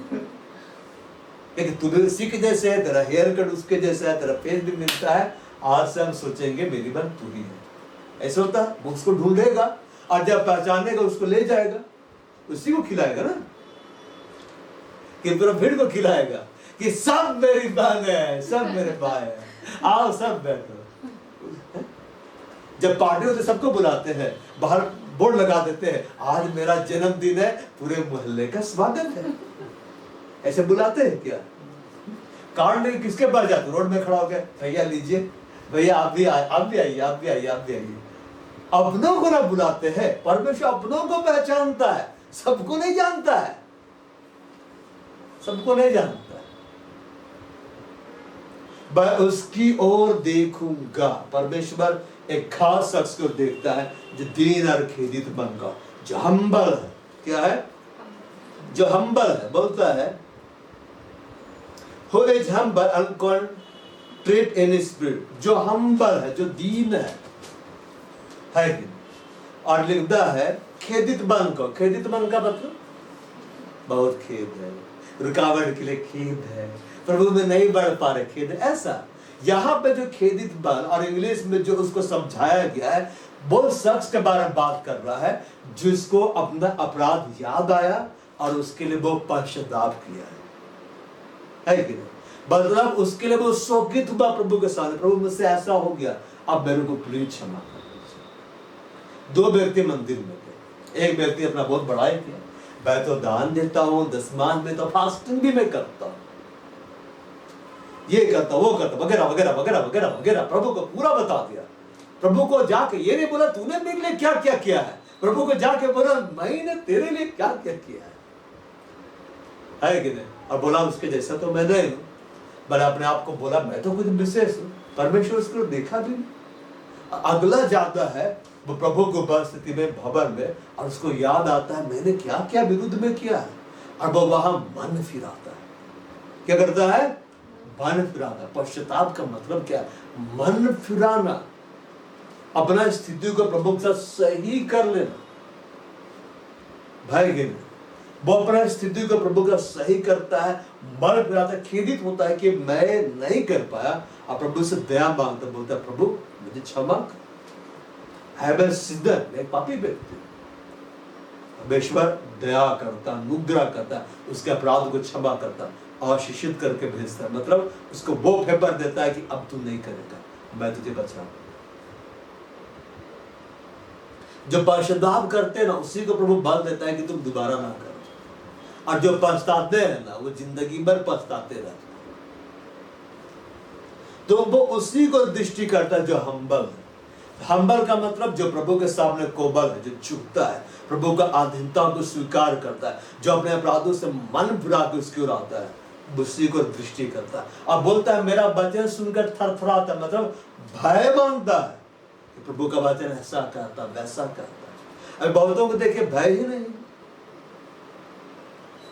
क्योंकि तू भी उसी के जैसे है, तेरा हेयर कट उसके जैसा है, तेरा फेस भी मिलता है। आज से हम सोचेंगे मेरी बहन तू ही है, ऐसा होता है। वो उसको ढूंढेगा और जब पहचानेगा उसको ले जाएगा, उसी को खिलाएगा ना, कि पूरा भीड़ को खिलाएगा कि सब मेरी बहन है, सब मेरे भाई है, आओ सब बैठो। जब पार्टी होते सबको बुलाते हैं, बाहर बोर्ड लगा देते हैं आज मेरा जन्मदिन है, पूरे मोहल्ले का स्वागत है, ऐसे बुलाते हैं क्या? कार्ड लेके किसके पास जाते, रोड में खड़ा हो गया, भैया लीजिए, भैया आप भी आइए, आप भी आइए, आप भी आइए, आप भी आइए। अपनों को ना बुलाते हैं। परमेश्वर अपनों को पहचानता है, सबको नहीं जानता है, सबको नहीं जानता है। मैं उसकी ओर देखूंगा। परमेश्वर एक खास शख्स को देखता है जो दीन और खेदित मन का, जो हम्बल है। क्या है? जो हम्बल है। बोलता है Who is humble and contrite in spirit, जो हम्बल है, जो दीन है कि? और लिखता है खेदित मन को। खेदित मन का मतलब बहुत खेद है, रुकावट के लिए खेद है, प्रभु में नहीं बढ़ पा रहे, खेद है, ऐसा। यहाँ पे जो खेदित मन, और इंग्लिश में जो उसको समझाया गया है, वो शख्स के बारे में बात कर रहा है जिसको अपना अपराध याद आया और उसके लिए वो पश्चाताप किया है कि नहीं? मतलब उसके लिए वो शोकित हुआ प्रभु के सामने, प्रभु मुझसे ऐसा हो गया, अब मेरे को प्लीज क्षमा कर दीजिए। दो व्यक्ति मंदिर में थे, एक व्यक्ति अपना बहुत बड़ाई किया, मैं तो दान देता हूँ, दसमान देता हूँ, फास्टिंग भी मैं करता हूँ, ये करता वो करता, वगैरह वगैरह वगैरह वगैरह वगैरह। प्रभु को पूरा बता दिया। प्रभु को जाके ये नहीं बोला तूने मेरे लिए क्या क्या किया है, प्रभु को जाके बोला मैंने तेरे लिए क्या क्या किया है कि नहीं? और बोला उसके जैसा तो मैं नहीं हूं, मैंने अपने आप को बोला मैं तो कुछ विशेष हूं। परमेश्वर उसको देखा भी नहीं। अगला जाता है वो प्रभु की उपस्थिति में, भवन में, और उसको याद आता है मैंने क्या क्या विरुद्ध में किया है, और वो वहां मन फिराता है। क्या करता है? मन फिराना। पश्चाताप का मतलब क्या? मन फिराना, अपना स्थिति को प्रभु के साथ सही कर लेना। भाई गिन वो अपना स्थिति को प्रभु का सही करता है, मन फिराता है, खेदित होता है कि मैं नहीं कर पाया, और प्रभु से दया मांगता, बोलता है प्रभु मुझे क्षमा कर, मैं पापी व्यक्ति। परमेश्वर दया करता, अनुग्रह करता, उसके अपराध को क्षमा करता, आशीषित करके भेजता है। मतलब उसको वो फेवर देता है कि अब तू नहीं करेगा, मैं तुझे बचा। जो पश्चाताप करते हैं ना, उसी को प्रभु बल देता है कि तुम दोबारा ना करो, और जो पछताते हैं ना वो जिंदगी भर पछताते रहते हैं। तो वो उसी को दृष्टि करता है जो हम्बल है, हम्बल का मतलब जो प्रभु के सामने कोमल है, जो झुकता है, प्रभु का अधीनता को स्वीकार करता है, जो अपने अपराधों से मन फिरा के उसकी ओर आता है, उसी को दृष्टि करता है। अब बोलता है मेरा वचन सुनकर थरथराता है, मतलब भय मानता है कि प्रभु का वचन ऐसा कहता वैसा कहता है। अब बहुतों को देखिए भय ही नहीं,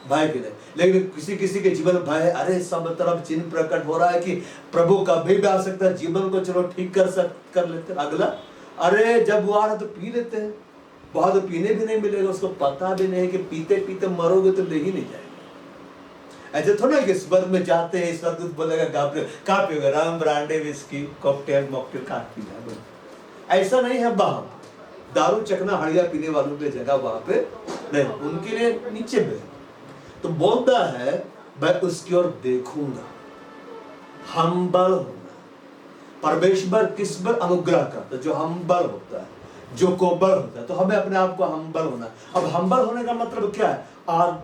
भय की नहीं, लेकिन किसी किसी के जीवन में भय है। अरे सब तरफ चिन्ह प्रकट हो रहा है कि प्रभु कभी भी आ सकता है, जीवन को चलो ठीक कर लेते हैं। अगला, अरे जब वो आ रहा तो पी लेते हैं, बहुत तो पीने भी नहीं मिलेगा, उसको पता भी नहीं कि पीते पीते मरोगे तो ले ही नहीं जाएगा। ऐसे थोड़ा कि स्वर्ग में जाते हैं, स्वर्गदूत बोलेगा कहाँ पियोगे, रम ब्रांडे विस्की कॉकटेल मॉकटेल कहाँ पीना, ऐसा नहीं है। वहां दारू चखना हड़िया पीने वालों की जगह वहां पे नहीं, उनके लिए नीचे में। तो बोलता है मैं उसकी ओर देखूंगा, हम्बल होना। परमेश्वर किस पर अनुग्रह करता है? जो हम्बल होता है, जो कोमल होता है। तो हमें अपने आप को हम्बल होना। अब हम्बल होने का मतलब क्या है?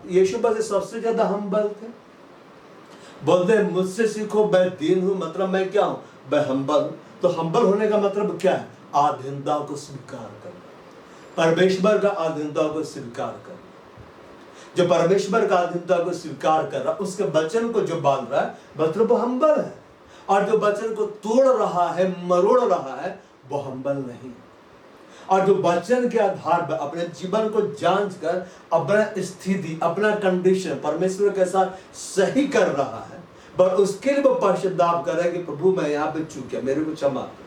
यीशु मसीह सबसे ज्यादा हम्बल थे। बोलते हैं मुझसे सीखो मैं दीन हूं, मतलब मैं क्या हूं? मैं हम्बल हूं। तो हम्बल होने का मतलब क्या है? अधीनता को स्वीकार करना, परमेश्वर का अधीनता को स्वीकार करना। जो परमेश्वर का अधीनता को स्वीकार कर रहा, उसके वचन को जो बांध रहा है, मतलब वो हम्बल है। और जो वचन को तोड़ रहा है, मरोड़ रहा है, वो हम्बल नहीं। और जो वचन के आधार पर अपने जीवन को जांच कर अपना स्थिति, अपना कंडीशन परमेश्वर के साथ सही कर रहा है, पर उसके लिए वो पश्चाताप कर रहा है कि प्रभु मैं यहाँ पे चूक गया, मेरे को क्षमा कर।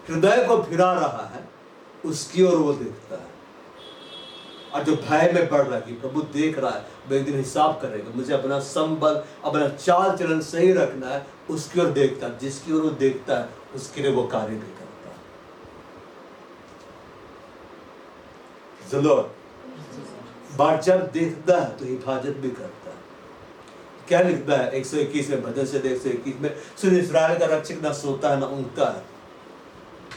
हृदय को फिरा रहा है, उसकी ओर वो देखता है। और जो भय में बढ़ रहा है कि प्रभु देख रहा है, वो एक दिन हिसाब करेगा, मुझे अपना संबल, अपना चाल चलन सही रखना है, उसकी ओर देखता है। जिसकी ओर वो देखता है उसके लिए वो कार्य भी करता है। बात जब देखता है तो हिफाजत भी करता है। क्या लिखता है 121 में, भजन से 121 में, सुन इस्राएल का रक्षक ना सोता है ना ऊँघता है।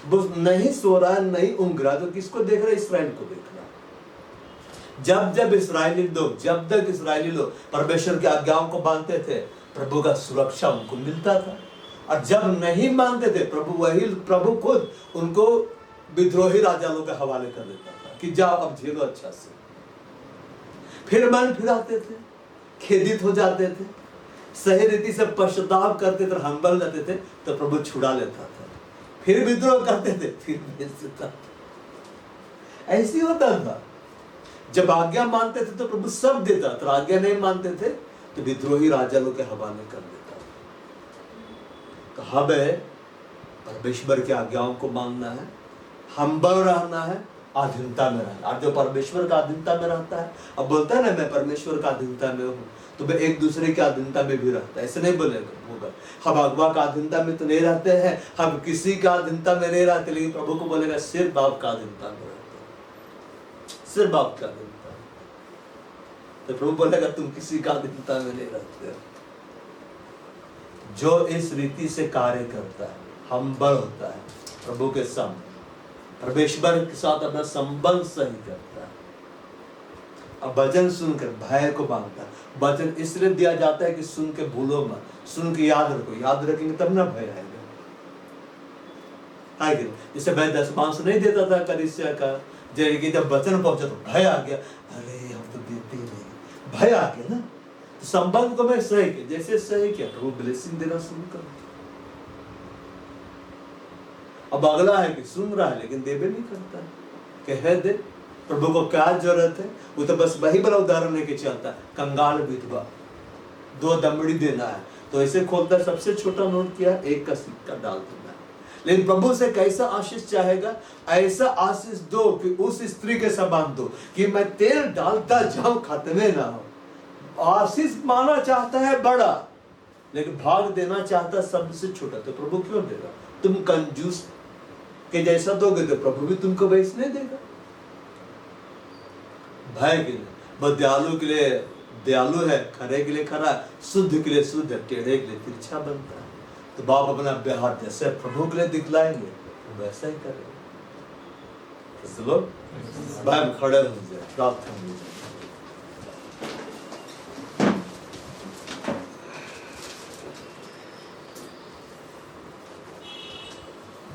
वो नहीं सो रहा है, नहीं ऊँघ रहा, तो किसको देख रहा है? इस्राएल को देख रहा है। जब जब इस्राएली लोग, जब तक इस्राएली लोग परमेश्वर की आज्ञाओं को मानते थे, प्रभु का सुरक्षा उनको मिलता था। और जब नहीं मानते थे, प्रभु खुद उनको विद्रोही राजाओं के हवाले कर देता था कि जाओ अब झेलो अच्छा से। फिर मन फिराते थे, खेदित हो जाते थे, सही रीति से पश्चाताप करते थे, हम्बल रहते थे, तो प्रभु छुड़ा लेता था। फिर विद्रोह करते थे, फिर भेज देता था। ऐसी होता था। जब आज्ञा मानते थे तो प्रभु सब देता था, आज्ञा नहीं मानते थे तो विद्रोही राजा लोग के हवाले कर देता था। तो हमें परमेश्वर की आज्ञाओं को मानना है, हम्बल रहना है, अधीनता में रहना। और जो परमेश्वर का अधीनता में रहता है, अब बोलता है ना मैं परमेश्वर का अधीनता में हूँ, तो मैं एक दूसरे के अधीनता में भी रहता है। ऐसे नहीं बोलेगा होगा हम अगवा का अधीनता में तो नहीं रहते हैं, हम किसी का अधीनता में नहीं रहते, लेकिन प्रभु को बोलेगा सिर्फ बाप का अधीनता में रहते हैं, सिर्फ बाप का अधीनता। तो प्रभु बोलेगा तुम किसी का अधीनता में नहीं रहते हो। जो इस रीति से कार्य करता है, हम्बल होता है, प्रभु के सामने परमेश्वर के साथ अपना संबंध सही करता है। अब वचन सुनकर भय को बांधता है। वचन इसलिए दिया जाता है कि सुन के भूलो मत, सुन के याद रखो। याद रखेंगे तब ना भय आएगा। जैसे मैं 10 मांस नहीं देता था कलीसिया का, जब वचन पहुंचा तो भय आ गया, अरे हम तो देते ही नहीं, भय आ गया ना। तो संबंध को मैं सही किया, जैसे सही किया प्रभु ब्लेसिंग देना शुरू कर। अब अगला है कि सुन रहा है लेकिन देवे नहीं करता है, कह दे प्रभु को क्या जरूरत है। वो तो बस वही बड़ा उदाहरण लेके चलता है, कंगाल विधवा 2 दमड़ी देना है तो ऐसे खोलता है, सबसे छोटा नोट किया 1 का सिक्का डाल देना है। लेकिन प्रभु से कैसा आशीष चाहेगा? ऐसा आशीष दो कि उस स्त्री के समान दो कि मैं तेल डालता जाऊं खत्मे ना हो। आशीष माना चाहता है बड़ा, लेकिन भाग देना चाहता है सबसे छोटा। तो प्रभु क्यों देगा? तुम कंजूस के जैसा दोगे तो प्रभु भी तुमको वैसे नहीं देगा। भय के लिए वह दयालु के लिए दयालु है, खरे के लिए खरा, शुद्ध के लिए शुद्ध, टेढ़े के लिए तिरछा बनता है। तो बाप अपना व्यवहार जैसे प्रभु के लिए दिखलाएंगे वैसा ही करेंगे। चलो भाई खड़े हो जाए, प्रार्थना हो जाए।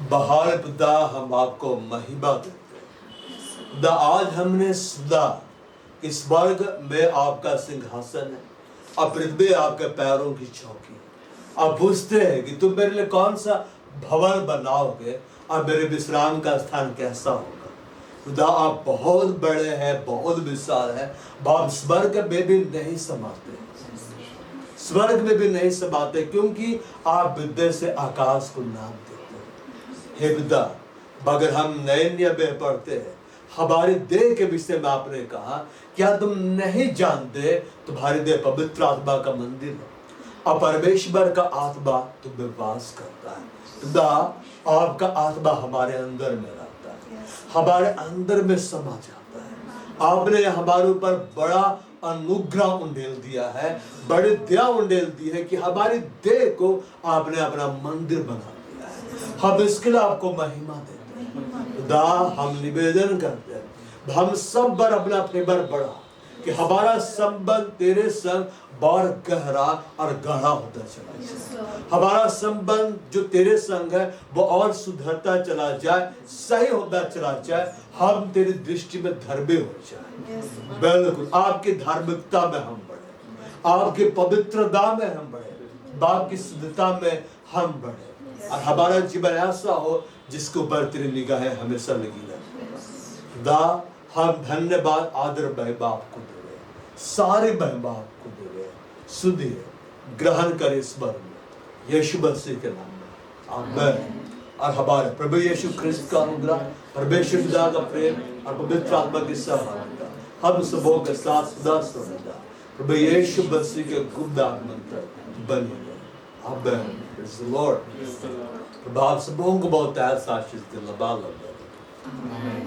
बहार खुदा हम आपको महिमा देते हैं। खुदा आज हमने सुना कि स्वर्ग में आपका सिंहासन है और पृथ्वी आपके पैरों की चौकी है। आप पूछते हैं कि तुम मेरे लिए कौन सा भवन बनाओगे और मेरे विश्राम का स्थान कैसा होगा। खुदा आप बहुत बड़े हैं, बहुत विशाल है। आप स्वर्ग में भी नहीं समाते, स्वर्ग में भी नहीं समाते, क्योंकि आप विद्या से आकाश को नाम देते हैं। हे खुदा, अगर हम नए नियम में पढ़ते हैं, हमारी देह के विषय में आपने कहा, क्या तुम नहीं जानते तुम्हारी देह पवित्र आत्मा का मंदिर है और परमेश्वर का आत्मा तुम में वास करता है। खुदा आपका आत्मा हमारे अंदर में रहता है, हमारे अंदर में समा जाता है। आपने हमारे ऊपर बड़ा अनुग्रह उंडेल दिया है, बड़ी दया उंडेल दी है कि हमारी देह को आपने अपना मंदिर बना दिया है। हम इसके लिए आपको महिमा देते हैं। खुदा हम निवेदन करते हैं, हम सब बार अपना फेवर बढ़ा कि हमारा संबंध तेरे संग और गहरा और गाढ़ा होता चला जाए। हमारा संबंध जो तेरे संग है वो और सुधरता चला जाए, सही होता चला जाए। हम तेरी दृष्टि में धर्मी हो जाए। बिल्कुल आपकी धार्मिकता में हम बढ़े, आपकी पवित्रता में हम बढ़े, आपकी शुद्धता में हम बढ़े और हमारा जीवन ऐसा हो जिसके ऊपर तेरी निगाहें हमेशा लगी रहे। खुदा हम धन्यवाद आदर महिमा आपको दे रहे, सारे महिमा आपको दे रहे। सुनिए, ग्रहण करे इस बार में यीशु मसीह के नाम में आमीन। और हमारे प्रभु यीशु ख्रिस्त का अनुग्रह, परमेश्वर पिता का प्रेम और पवित्र आत्मा की सहभागिता हम सबों के साथ सदा सदा प्रभु यीशु मसीह के गुप्त आगमन तक बनी रहे। आमीन। Praise the Lord. प्रभु आप सबों को बहुत ऐसा आशीष दे। आमीन।